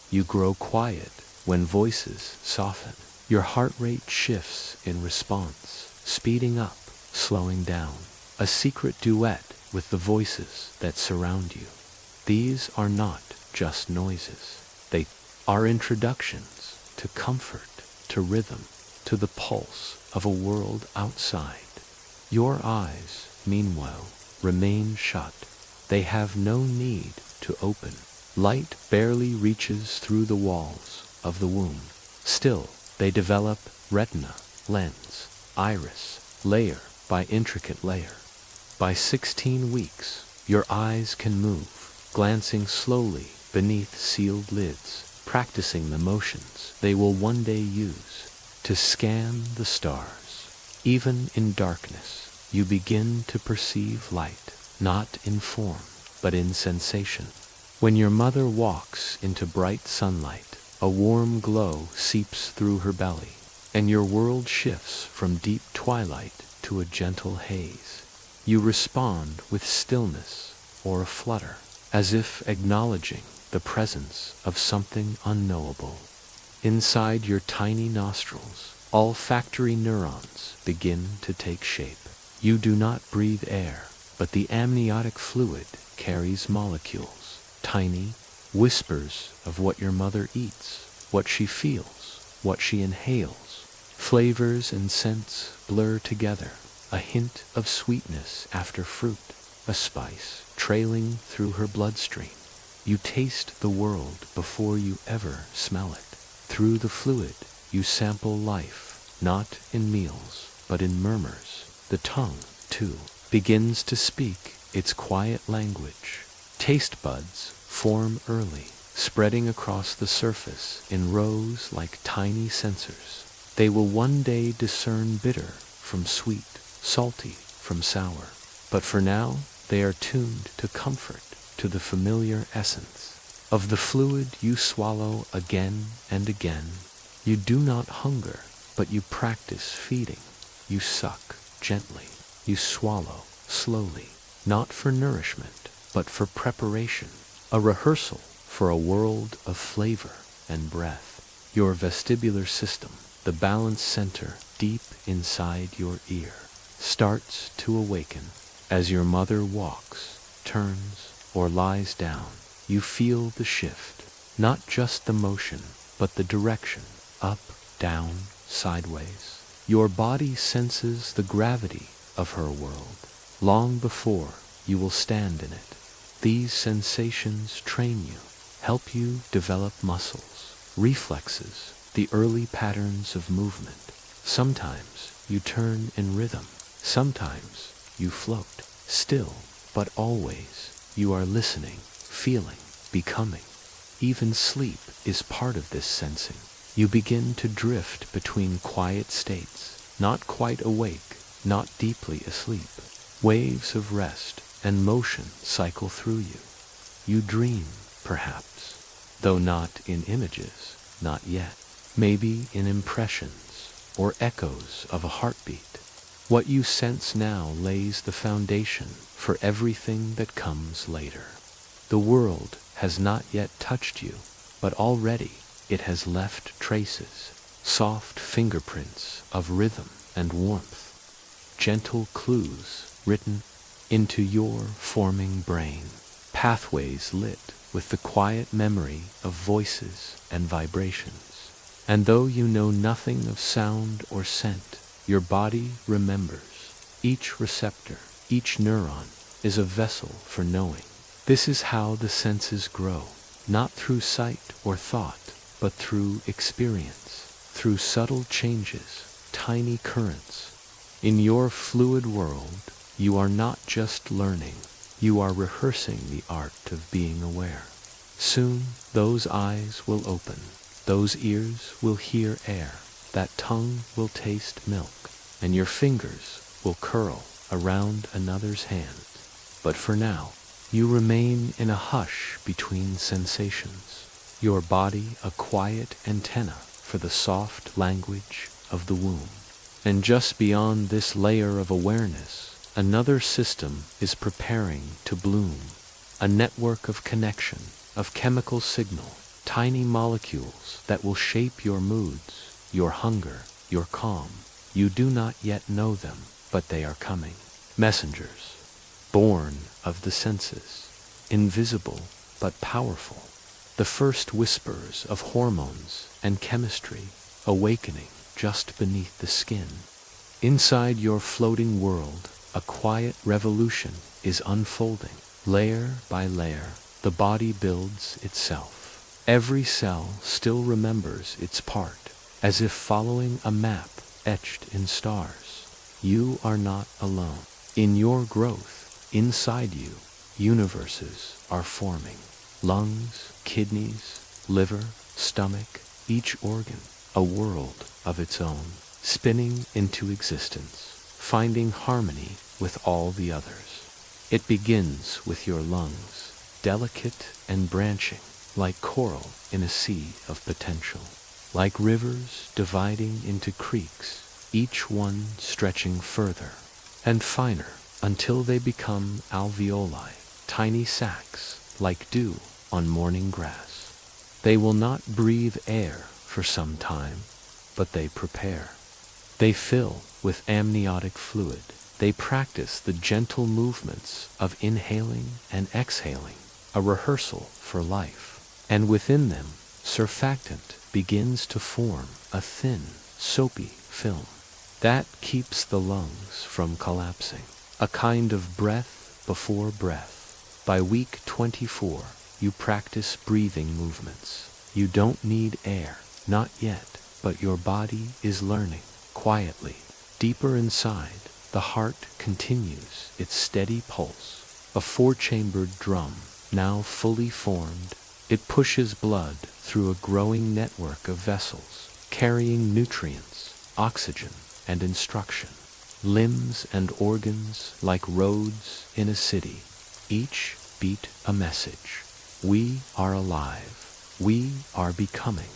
[SPEAKER 1] You grow quiet when voices soften. Your heart rate shifts in response, speeding up, slowing down. A secret duet with the voices that surround you. These are not just noises. They are introductions to comfort, to rhythm, to the pulse of a world outside. Your eyes, meanwhile, remain shut. They have no need to open. Light barely reaches through the walls of the womb. Still, they develop retina, lens, iris, layer by intricate layer. By 16 weeks, your eyes can move, glancing slowly beneath sealed lids, practicing the motions they will one day use to scan the stars. Even in darkness, you begin to perceive light, not in form, but in sensation. When your mother walks into bright sunlight, a warm glow seeps through her belly, and your world shifts from deep twilight to a gentle haze. You respond with stillness or a flutter, as if acknowledging the presence of something unknowable. Inside your tiny nostrils, olfactory neurons begin to take shape. You do not breathe air, but the amniotic fluid carries molecules, tiny whispers of what your mother eats, what she feels, what she inhales. Flavors and scents blur together, a hint of sweetness after fruit, a spice trailing through her bloodstream. You taste the world before you ever smell it. Through the fluid, you sample life, not in meals, but in murmurs. The tongue, too, begins to speak its quiet language. Taste buds form early, spreading across the surface in rows like tiny sensors. They will one day discern bitter from sweet, salty from sour. But for now, they are tuned to comfort, to the familiar essence. Of the fluid you swallow again and again. You do not hunger, but you practice feeding. You suck gently. You swallow slowly, not for nourishment, but for preparation, a rehearsal for a world of flavor and breath. Your vestibular system, the balance center deep inside your ear, starts to awaken. As your mother walks, turns, or lies down, you feel the shift, not just the motion, but the direction, up, down, sideways. Your body senses the gravity of her world, long before you will stand in it. These sensations train you, help you develop muscles, reflexes, the early patterns of movement. Sometimes you turn in rhythm, sometimes you float, still, but always you are listening, feeling, becoming. Even sleep is part of this sensing. You begin to drift between quiet states, not quite awake, not deeply asleep. Waves of rest and motion cycle through you. You dream, perhaps, though not in images, not yet. Maybe in impressions or echoes of a heartbeat. What you sense now lays the foundation for everything that comes later. The world has not yet touched you, but already it has left traces, soft fingerprints of rhythm and warmth, gentle clues written into your forming brain, pathways lit with the quiet memory of voices and vibrations. And though you know nothing of sound or scent, your body remembers. Each receptor, each neuron is a vessel for knowing. This is how the senses grow, not through sight or thought, but through experience, through subtle changes, tiny currents. In your fluid world, you are not just learning, you are rehearsing the art of being aware. Soon, those eyes will open, those ears will hear air, that tongue will taste milk, and your fingers will curl around another's hand. But for now, you remain in a hush between sensations, your body a quiet antenna for the soft language of the womb. And just beyond this layer of awareness, another system is preparing to bloom, a network of connection, of chemical signal, tiny molecules that will shape your moods, your hunger, your calm. You do not yet know them, but they are coming. Messengers, born of the senses, invisible but powerful. The first whispers of hormones and chemistry awakening just beneath the skin. Inside your floating world, a quiet revolution is unfolding. Layer by layer, the body builds itself. Every cell still remembers its part, as if following a map etched in stars. You are not alone. In your growth, inside you, universes are forming. Lungs, kidneys, liver, stomach, each organ, a world of its own, spinning into existence, finding harmony with all the others. It begins with your lungs, delicate and branching, like coral in a sea of potential, like rivers dividing into creeks, each one stretching further and finer until they become alveoli, tiny sacs like dew on morning grass. They will not breathe air for some time, but they prepare. They fill with amniotic fluid. They practice the gentle movements of inhaling and exhaling, a rehearsal for life. And within them, surfactant begins to form a thin, soapy film that keeps the lungs from collapsing, a kind of breath before breath. By week 24, you practice breathing movements. You don't need air, not yet, but your body is learning, quietly. Deeper inside, the heart continues its steady pulse, a four-chambered drum, now fully formed. It pushes blood through a growing network of vessels, carrying nutrients, oxygen, and instruction. Limbs and organs like roads in a city, each beat a message. We are alive. We are becoming.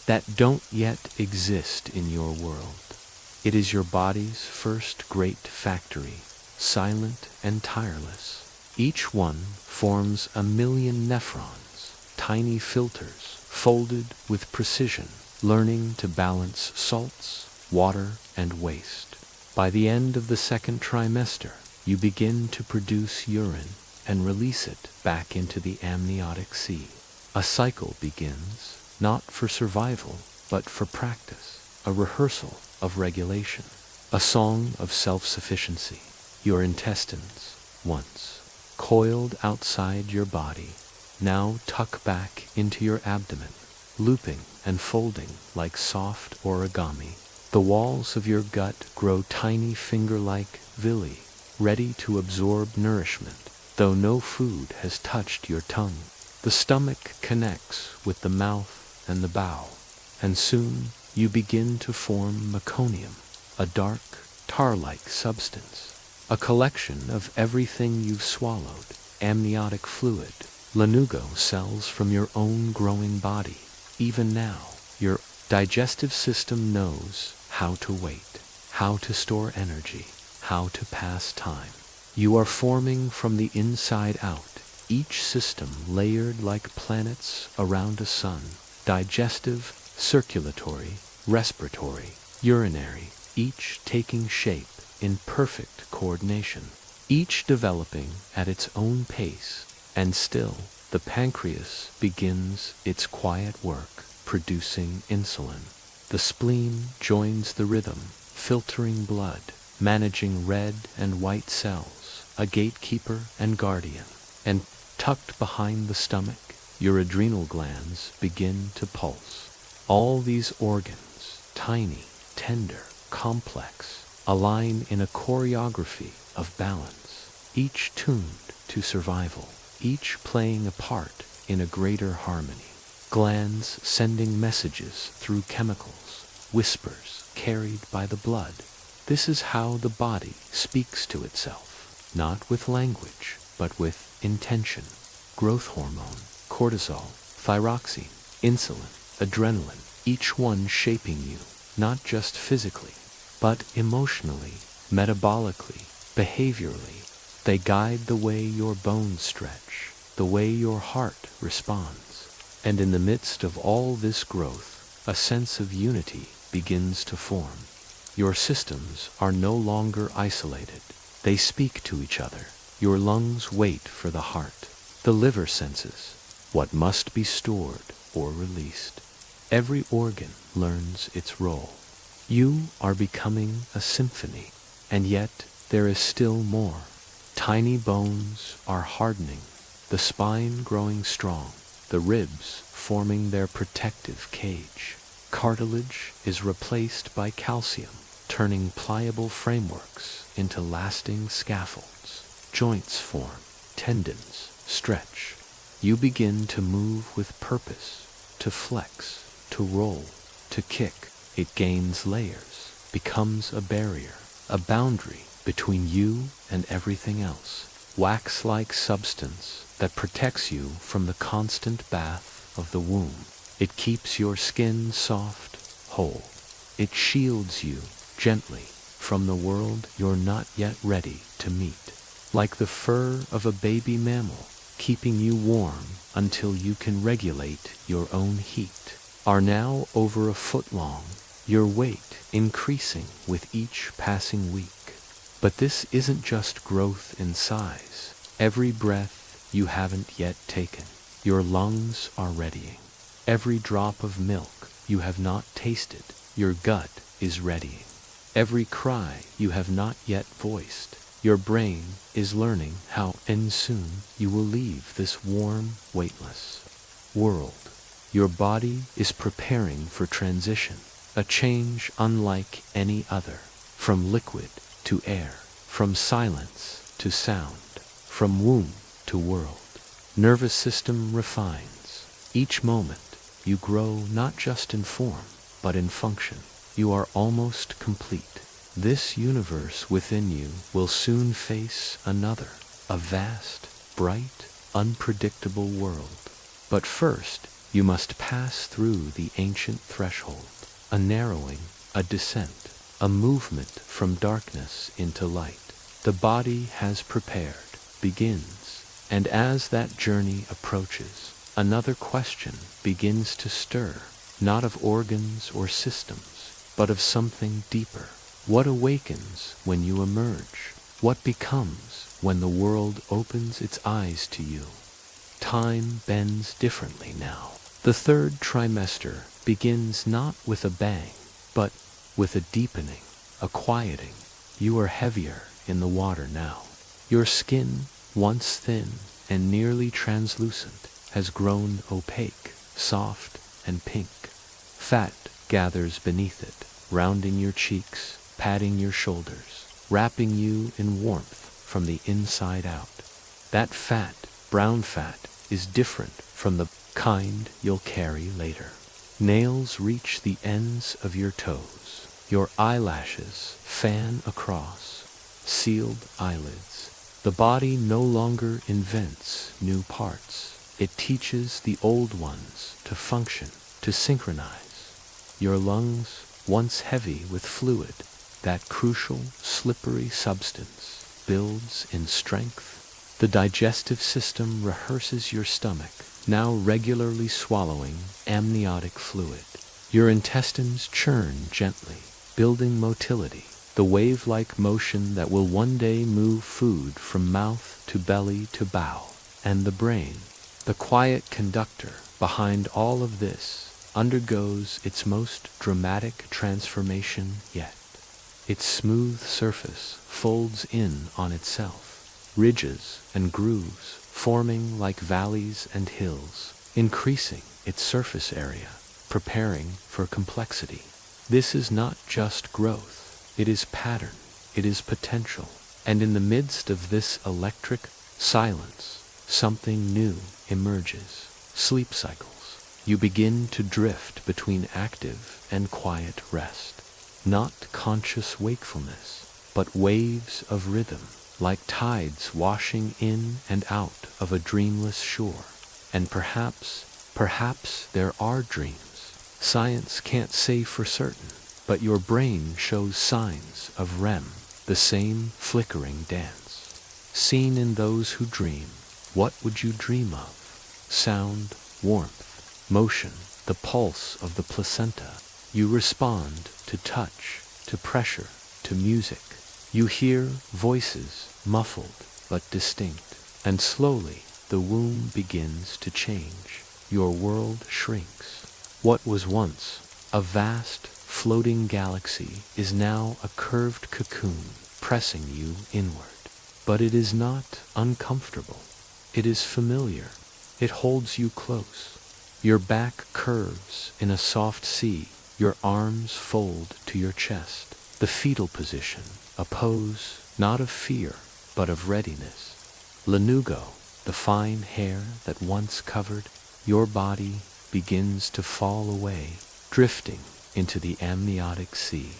[SPEAKER 1] That don't yet exist in your world. It is your body's first great factory, silent and tireless. Each one forms a million nephrons, tiny filters folded with precision, learning to balance salts, water, and waste. By the end of the second trimester, you begin to produce urine and release it back into the amniotic sea. A cycle begins, not for survival, but for practice, a rehearsal of regulation, a song of self-sufficiency. Your intestines, once coiled outside your body, now tuck back into your abdomen, looping and folding like soft origami. The walls of your gut grow tiny finger-like villi, ready to absorb nourishment, though no food has touched your tongue. The stomach connects with the mouth and the bowel, and soon you begin to form meconium, a dark, tar-like substance, a collection of everything you've swallowed, amniotic fluid, lanugo cells from your own growing body. Even now, your digestive system knows how to wait, how to store energy, how to pass time. You are forming from the inside out, each system layered like planets around a sun, digestive, circulatory, respiratory, urinary, each taking shape in perfect coordination, each developing at its own pace, and still the pancreas begins its quiet work, producing insulin. The spleen joins the rhythm, filtering blood, managing red and white cells, a gatekeeper and guardian. And tucked behind the stomach, your adrenal glands begin to pulse. All these organs, tiny, tender, complex, align in a choreography of balance, each tuned to survival, each playing a part in a greater harmony. Glands sending messages through chemicals, whispers carried by the blood. This is how the body speaks to itself, not with language, but with intention. Growth hormone, cortisol, thyroxine, insulin, adrenaline, each one shaping you, not just physically, but emotionally, metabolically, behaviorally. They guide the way your bones stretch, the way your heart responds. And in the midst of all this growth, a sense of unity begins to form. Your systems are no longer isolated. They speak to each other. Your lungs wait for the heart. The liver senses what must be stored or released. Every organ learns its role. You are becoming a symphony, and yet there is still more. Tiny bones are hardening, the spine growing strong, the ribs forming their protective cage. Cartilage is replaced by calcium, turning pliable frameworks into lasting scaffolds. Joints form, tendons stretch. You begin to move with purpose, to flex, to roll, to kick. It gains layers, becomes a barrier, a boundary between you and everything else. Wax-like substance that protects you from the constant bath of the womb. It keeps your skin soft, whole. It shields you gently from the world you're not yet ready to meet. Like the fur of a baby mammal, keeping you warm until you can regulate your own heat. Are now over a foot long, your weight increasing with each passing week. But this isn't just growth in size. Every breath you haven't yet taken, your lungs are readying. Every drop of milk you have not tasted, your gut is readying. Every cry you have not yet voiced, your brain is learning how, and soon you will leave this warm, weightless world. Your body is preparing for transition, a change unlike any other, from liquid to air, from silence to sound, from womb to world. Nervous system refines. Each moment you grow not just in form, but in function. You are almost complete. This universe within you will soon face another, a vast, bright, unpredictable world. But first, you must pass through the ancient threshold, a narrowing, a descent, a movement from darkness into light. The body has prepared, begins, and as that journey approaches, another question begins to stir, not of organs or systems, but of something deeper. What awakens when you emerge? What becomes when the world opens its eyes to you? Time bends differently now. The third trimester begins not with a bang, but with a deepening, a quieting. You are heavier in the water now. Your skin, once thin and nearly translucent, has grown opaque, soft, and pink. Fat gathers beneath it, rounding your cheeks, padding your shoulders, wrapping you in warmth from the inside out. That fat, brown fat, is different from the kind you'll carry later. Nails reach the ends of your toes. Your eyelashes fan across, sealed eyelids. The body no longer invents new parts. It teaches the old ones to function, to synchronize. Your lungs, once heavy with fluid, that crucial, slippery substance, builds in strength. The digestive system rehearses your stomach, now regularly swallowing amniotic fluid. Your intestines churn gently, building motility, the wave-like motion that will one day move food from mouth to belly to bowel. And the brain, the quiet conductor behind all of this, undergoes its most dramatic transformation yet. Its smooth surface folds in on itself, ridges and grooves forming like valleys and hills, increasing its surface area, preparing for complexity. This is not just growth, it is pattern, it is potential, and in the midst of this electric silence, something new emerges. Sleep cycles. You begin to drift between active and quiet rest. Not conscious wakefulness, but waves of rhythm, like tides washing in and out of a dreamless shore. And perhaps there are dreams. Science can't say for certain, but your brain shows signs of REM, the same flickering dance. Seen in those who dream, what would you dream of? Sound, warmth, motion, the pulse of the placenta. You respond to touch, to pressure, to music. You hear voices, muffled but distinct. And slowly the womb begins to change. Your world shrinks. What was once a vast, floating galaxy is now a curved cocoon pressing you inward. But it is not uncomfortable. It is familiar. It holds you close. Your back curves in a soft sea. Your arms fold to your chest. The fetal position, a pose not of fear, but of readiness. Lanugo, the fine hair that once covered your body, begins to fall away, drifting into the amniotic sea.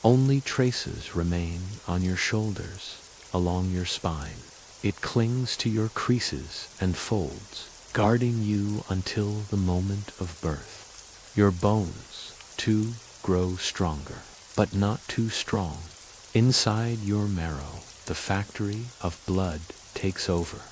[SPEAKER 1] Only traces remain on your shoulders, along your spine. It clings to your creases and folds, guarding you until the moment of birth. Your bones, too, grow stronger, but not too strong. Inside your marrow, the factory of blood takes over.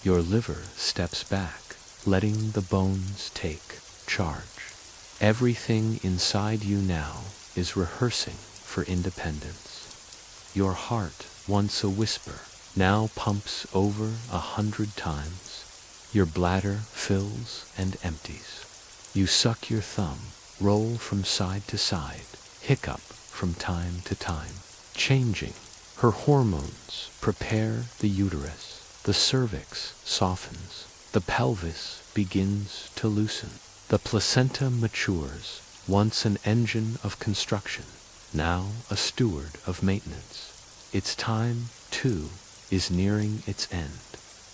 [SPEAKER 1] Your liver steps back, letting the bones take charge. Everything inside you now is rehearsing for independence. Your heart, once a whisper, now pumps over 100 times. Your bladder fills and empties. You suck your thumb, roll from side to side, hiccup from time to time, changing. Her hormones prepare the uterus. The cervix softens. The pelvis begins to loosen. The placenta matures, once an engine of construction, now a steward of maintenance. Its time, too, is nearing its end.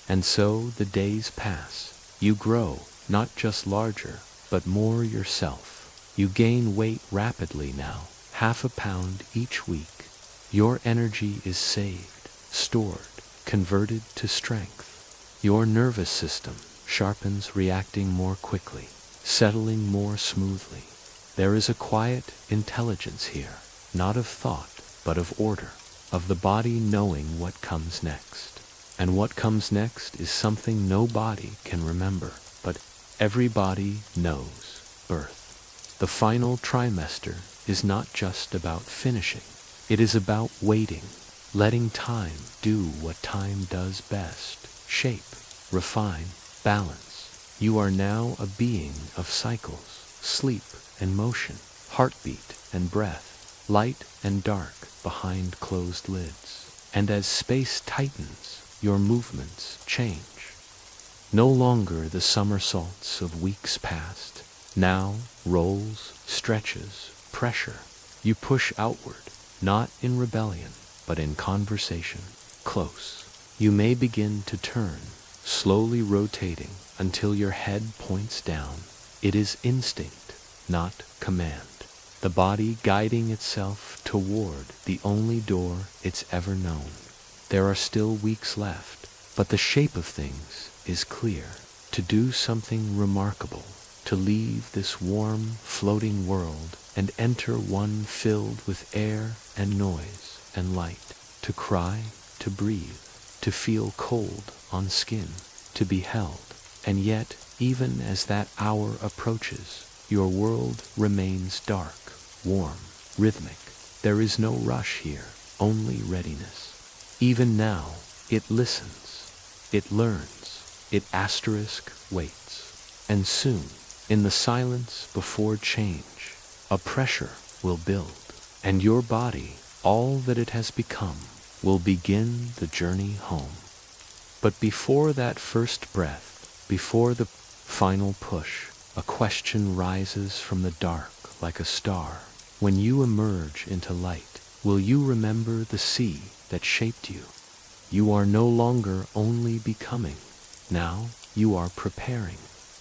[SPEAKER 1] And so the days pass. You grow, not just larger, but more yourself. You gain weight rapidly now, 1/2 pound each week. Your energy is saved, stored, converted to strength. Your nervous system sharpens, reacting more quickly, settling more smoothly. There is a quiet intelligence here, not of thought, but of order, of the body knowing what comes next. And what comes next is something no body can remember, but every body knows: birth. The final trimester is not just about finishing. It is about waiting, letting time do what time does best: shape, refine, balance. You are now a being of cycles, sleep and motion, heartbeat and breath, light and dark behind closed lids. And as space tightens, your movements change. No longer the somersaults of weeks past. Now rolls, stretches, pressure. You push outward, not in rebellion, but in conversation, close. You may begin to turn, slowly rotating until your head points down. It is instinct, not command. The body guiding itself toward the only door it's ever known. There are still weeks left, but the shape of things is clear. To do something remarkable, to leave this warm, floating world and enter one filled with air and noise and light. To cry, to breathe, to feel cold on skin, to be held. And yet, even as that hour approaches, your world remains dark, warm, rhythmic. There is no rush here, only readiness. Even now, it listens, it learns, it waits. And soon, in the silence before change, a pressure will build, and your body, all that it has become, will begin the journey home. But before that first breath, before the final push, a question rises from the dark like a star. When you emerge into light, will you remember the sea that shaped you? You are no longer only becoming. Now you are preparing,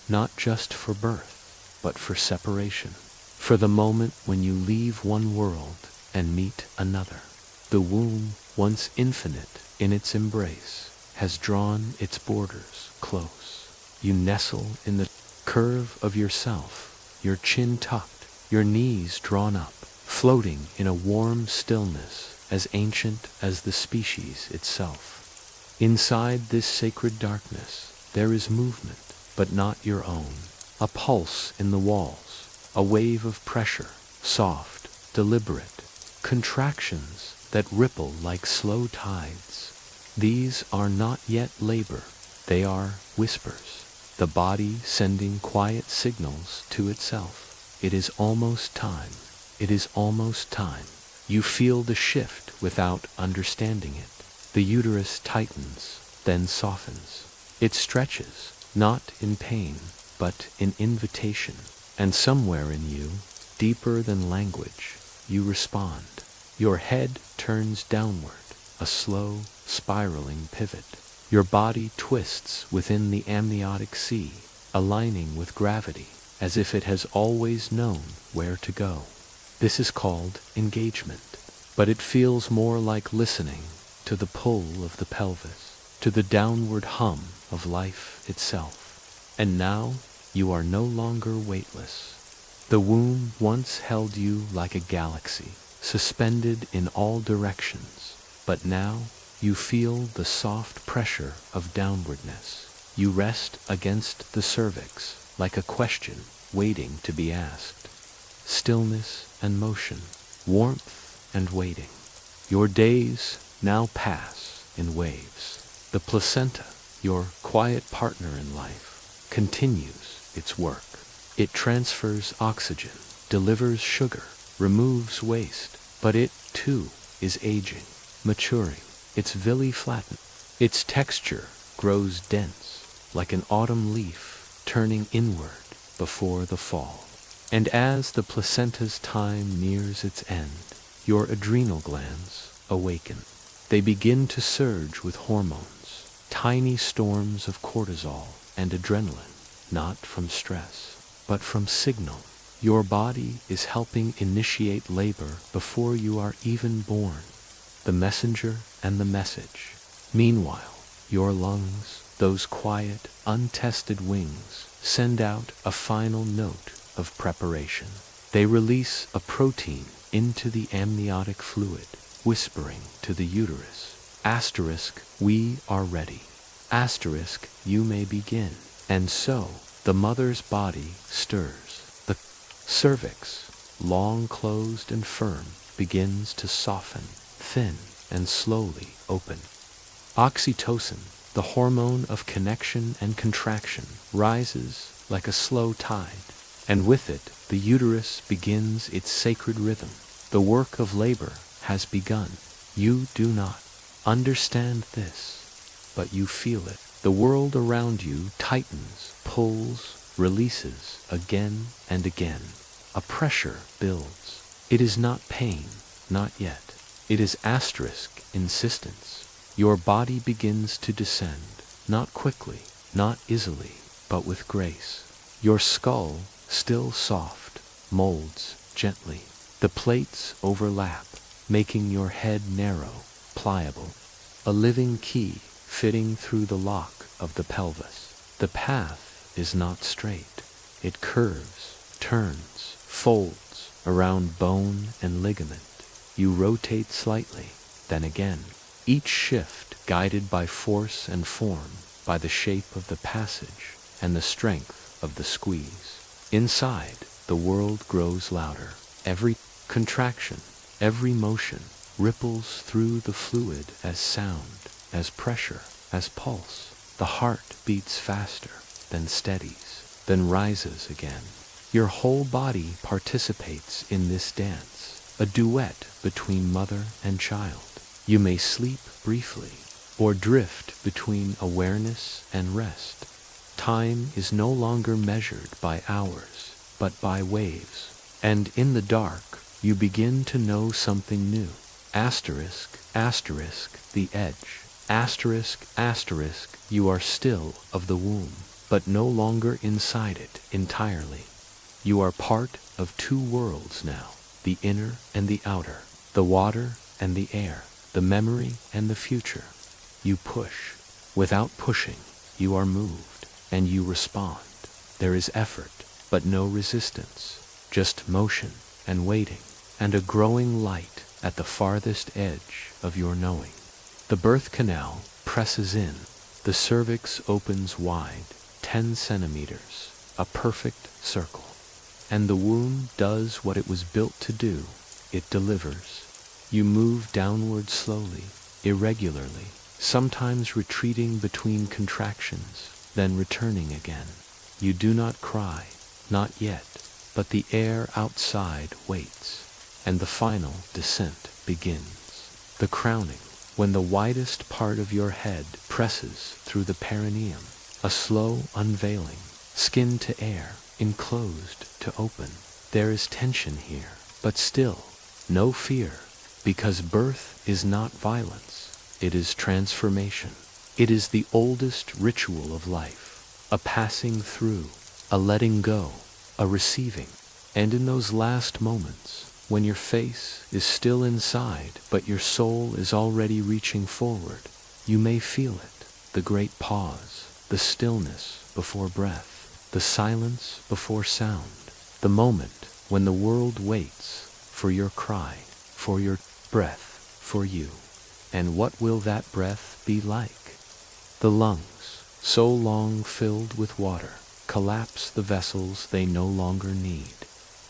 [SPEAKER 1] not just for birth, but for separation. For the moment when you leave one world and meet another. The womb, once infinite in its embrace, has drawn its borders close. You nestle in the curve of yourself, your chin tucked, your knees drawn up, floating in a warm stillness as ancient as the species itself. Inside this sacred darkness, there is movement, but not your own. A pulse in the walls, a wave of pressure, soft, deliberate, contractions that ripple like slow tides. These are not yet labor, they are whispers. The body sending quiet signals to itself. It is almost time. It is almost time. You feel the shift without understanding it. The uterus tightens, then softens. It stretches, not in pain, but in invitation. And somewhere in you, deeper than language, you respond. Your head turns downward, a slow, spiraling pivot. Your body twists within the amniotic sea, aligning with gravity, as if it has always known where to go. This is called engagement, but it feels more like listening to the pull of the pelvis, to the downward hum of life itself. And now you are no longer weightless. The womb once held you like a galaxy, suspended in all directions, but now you feel the soft pressure of downwardness. You rest against the cervix like a question waiting to be asked. Stillness and motion, warmth and waiting. Your days now pass in waves. The placenta, your quiet partner in life, continues its work. It transfers oxygen, delivers sugar, removes waste, but it, too, is aging, maturing. Its villi flatten. Its texture grows dense, like an autumn leaf turning inward before the fall. And as the placenta's time nears its end, your adrenal glands awaken. They begin to surge with hormones, tiny storms of cortisol and adrenaline, not from stress, but from signal. Your body is helping initiate labor before you are even born. The messenger and the message. Meanwhile, your lungs, those quiet, untested wings, send out a final note of preparation. They release a protein into the amniotic fluid, whispering to the uterus, asterisk, we are ready. Asterisk, you may begin. And so, the mother's body stirs. The cervix, long closed and firm, begins to soften, thin, and slowly open. Oxytocin, the hormone of connection and contraction, rises like a slow tide, and with it the uterus begins its sacred rhythm. The work of labor has begun. You do not understand this, but you feel it. The world around you tightens, pulls, releases again and again. A pressure builds. It is not pain, not yet. It is asterisk insistence. Your body begins to descend, not quickly, not easily, but with grace. Your skull, still soft, molds gently. The plates overlap, making your head narrow, pliable. A living key fitting through the lock of the pelvis. The path is not straight. It curves, turns, folds around bone and ligament. You rotate slightly, then again, each shift guided by force and form, by the shape of the passage and the strength of the squeeze. Inside, the world grows louder. Every contraction, every motion ripples through the fluid as sound, as pressure, as pulse. The heart beats faster, then steadies, then rises again. Your whole body participates in this dance, a duet between mother and child. You may sleep briefly, or drift between awareness and rest. Time is no longer measured by hours, but by waves. And in the dark, you begin to know something new. Asterisk, asterisk, the edge. Asterisk, asterisk, you are still of the womb, but no longer inside it entirely. You are part of two worlds now, the inner and the outer, the water and the air, the memory and the future. You push. Without pushing, you are moved, and you respond. There is effort, but no resistance, just motion and waiting, and a growing light at the farthest edge of your knowing. The birth canal presses in. The cervix opens wide, 10 centimeters, a perfect circle. And the womb does what it was built to do. It delivers. You move downward slowly, irregularly, sometimes retreating between contractions, then returning again. You do not cry, not yet, but the air outside waits, and the final descent begins. The crowning, when the widest part of your head presses through the perineum, a slow unveiling, skin to air, enclosed to open. There is tension here, but still, no fear, Because birth is not violence, it is transformation. It is the oldest ritual of life, a passing through, a letting go, a receiving. And in those last moments, when your face is still inside, but your soul is already reaching forward, you may feel it, the great pause, the stillness before breath, the silence before sound, the moment when the world waits for your cry, for your breath, for you. And what will that breath be like? The lungs, so long filled with water, collapse the vessels they no longer need.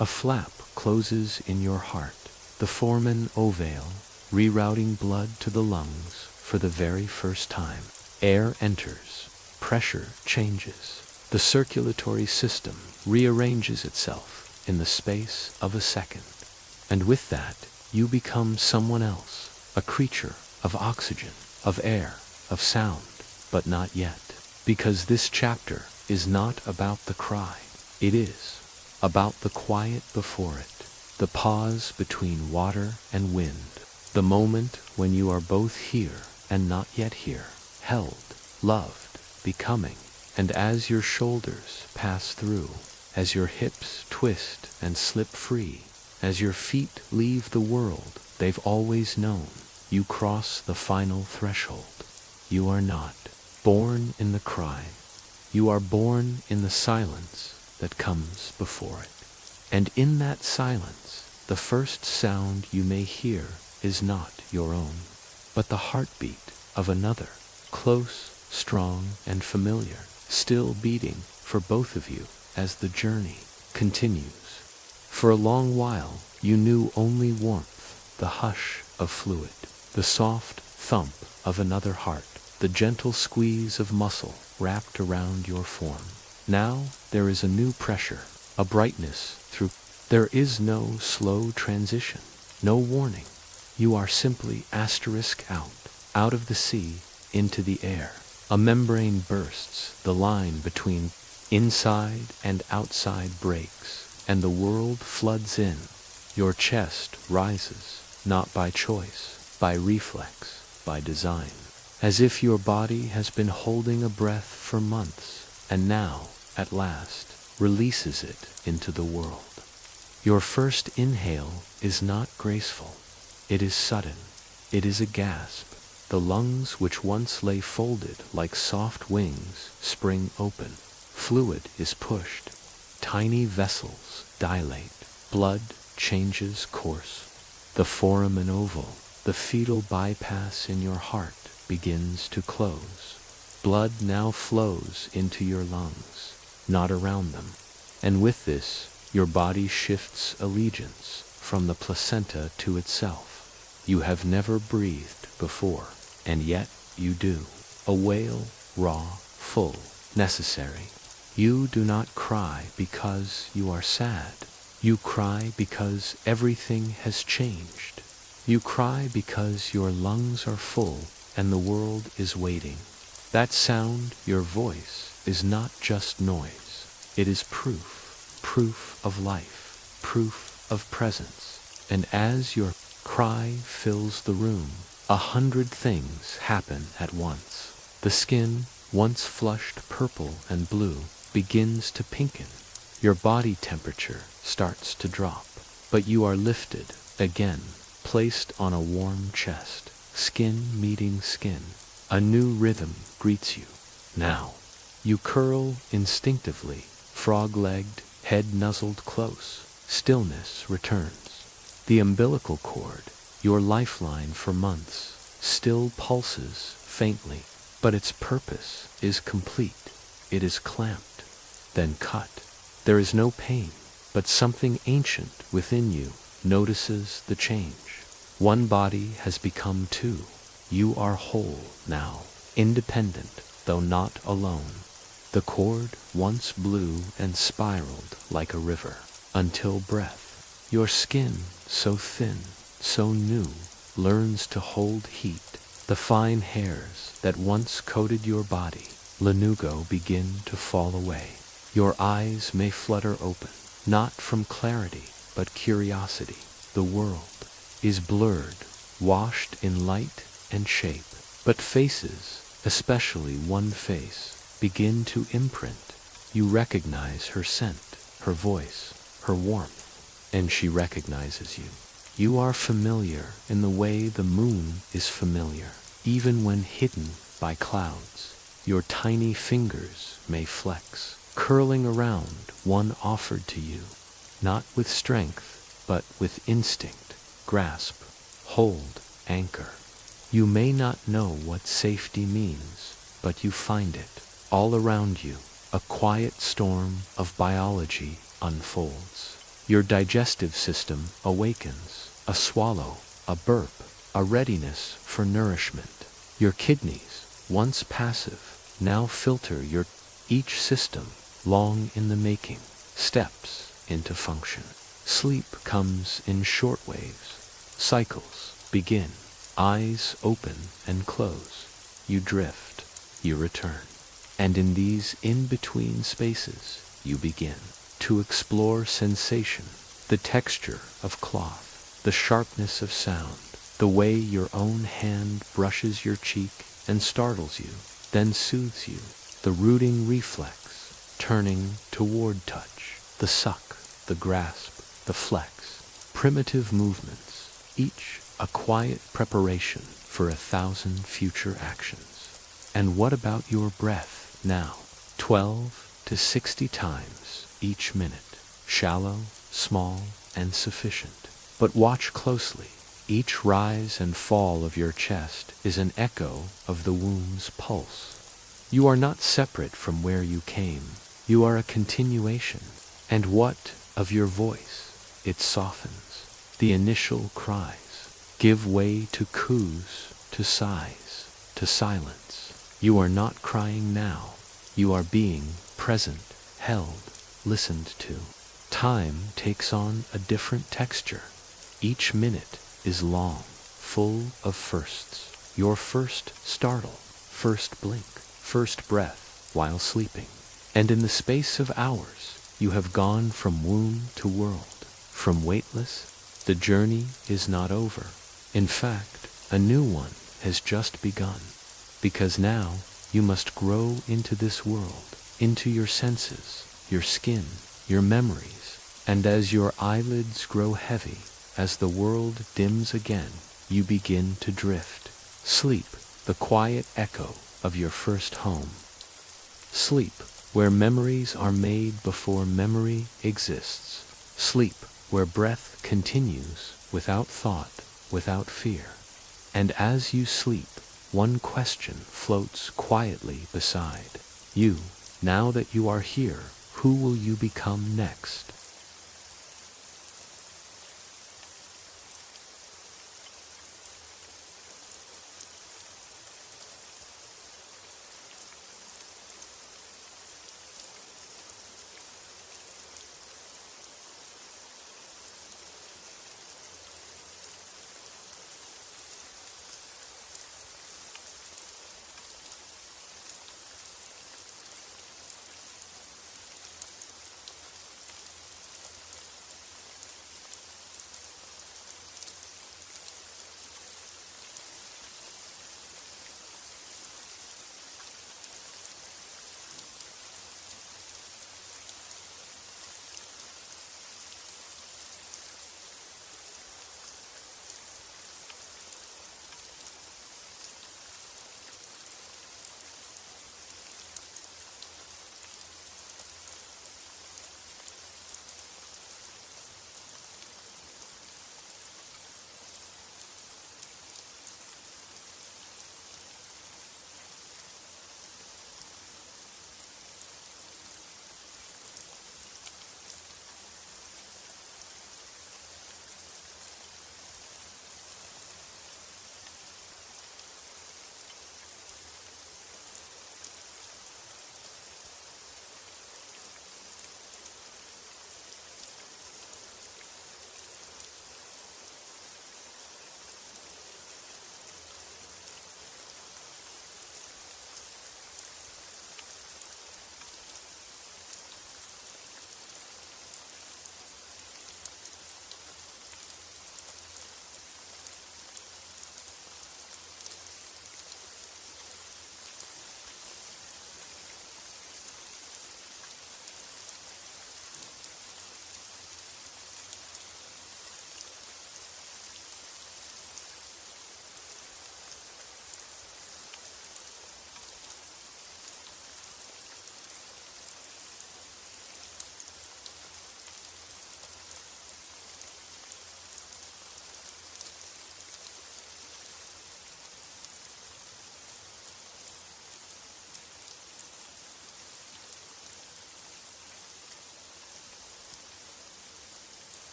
[SPEAKER 1] A flap closes in your heart, the foramen ovale, rerouting blood to the lungs for the very first time. Air enters, pressure changes, the circulatory system rearranges itself in the space of a second. And with that, you become someone else, a creature of oxygen, of air, of sound, but not yet. Because this chapter is not about the cry, it is about the quiet before it, the pause between water and wind, the moment when you are both here and not yet here, held, loved, becoming. And as your shoulders pass through, as your hips twist and slip free, as your feet leave the world they've always known, you cross the final threshold. You are not born in the cry. You are born in the silence that comes before it. And in that silence, the first sound you may hear is not your own, but the heartbeat of another, close, strong, and familiar, still beating for both of you as the journey continues. For a long while, you knew only warmth, the hush of fluid, the soft thump of another heart, the gentle squeeze of muscle wrapped around your form. Now there is a new pressure, a brightness through. There is no slow transition, no warning. You are simply asterisk out of the sea, into the air. A membrane bursts, the line between inside and outside breaks, and the world floods in. Your chest rises, not by choice, by reflex, by design. As if your body has been holding a breath for months, and now, at last, releases it into the world. Your first inhale is not graceful. It is sudden. It is a gasp. The lungs which once lay folded like soft wings spring open. Fluid is pushed. Tiny vessels dilate. Blood changes course. The foramen oval, the fetal bypass in your heart, begins to close. Blood now flows into your lungs, not around them. And with this, your body shifts allegiance from the placenta to itself. You have never breathed before, and yet you do. A wail, raw, full, necessary. You do not cry because you are sad. You cry because everything has changed. You cry because your lungs are full and the world is waiting. That sound, your voice, is not just noise. It is proof of life, proof of presence. And as your cry fills the room, 100 things happen at once. The skin, once flushed purple and blue, begins to pinken. Your body temperature starts to drop, but you are lifted again, placed on a warm chest, skin meeting skin. A new rhythm greets you. Now, you curl instinctively, frog-legged, head nuzzled close. Stillness returns. The umbilical cord, your lifeline for months, still pulses faintly, but its purpose is complete. It is clamped, then cut. There is no pain, but something ancient within you notices the change. One body has become two. You are whole now, independent, though not alone. The cord once blew and spiraled like a river, until breath. Your skin, so thin, so new, learns to hold heat. The fine hairs that once coated your body, lanugo, begin to fall away. Your eyes may flutter open, not from clarity, but curiosity. The world, is blurred, washed in light and shape. But faces, especially one face, begin to imprint. You recognize her scent, her voice, her warmth, and she recognizes you. You are familiar in the way the moon is familiar, even when hidden by clouds. Your tiny fingers may flex, curling around one offered to you, not with strength, but with instinct. Grasp, hold, anchor. You may not know what safety means, but you find it. All around you, a quiet storm of biology unfolds. Your digestive system awakens, a swallow, a burp, a readiness for nourishment. Your kidneys, once passive, now filter each system, long in the making, steps into function. Sleep comes in short waves. Cycles begin. Eyes open and close. You drift. You return. And in these in-between spaces, you begin to explore sensation, the texture of cloth, the sharpness of sound, the way your own hand brushes your cheek and startles you, then soothes you, the rooting reflex, turning toward touch, the suck, the grasp, the flex, primitive movements, each a quiet preparation for 1,000 future actions. And what about your breath now? 12 to 60 times each minute, shallow, small, and sufficient. But watch closely. Each rise and fall of your chest is an echo of the womb's pulse. You are not separate from where you came. You are a continuation. And what of your voice? It softens. The initial cries give way to coos, to sighs, to silence. You are not crying now. You are being present, held, listened to. Time takes on a different texture. Each minute is long, full of firsts. Your first startle, first blink, first breath while sleeping. And in the space of hours, you have gone from womb to world. From weightless, the journey is not over. In fact, a new one has just begun. Because now, you must grow into this world, into your senses, your skin, your memories. And as your eyelids grow heavy, as the world dims again, you begin to drift. Sleep, the quiet echo of your first home. Sleep, where memories are made before memory exists. Sleep, where breath continues without thought, without fear. And as you sleep, one question floats quietly beside you. Now that you are here, who will you become next?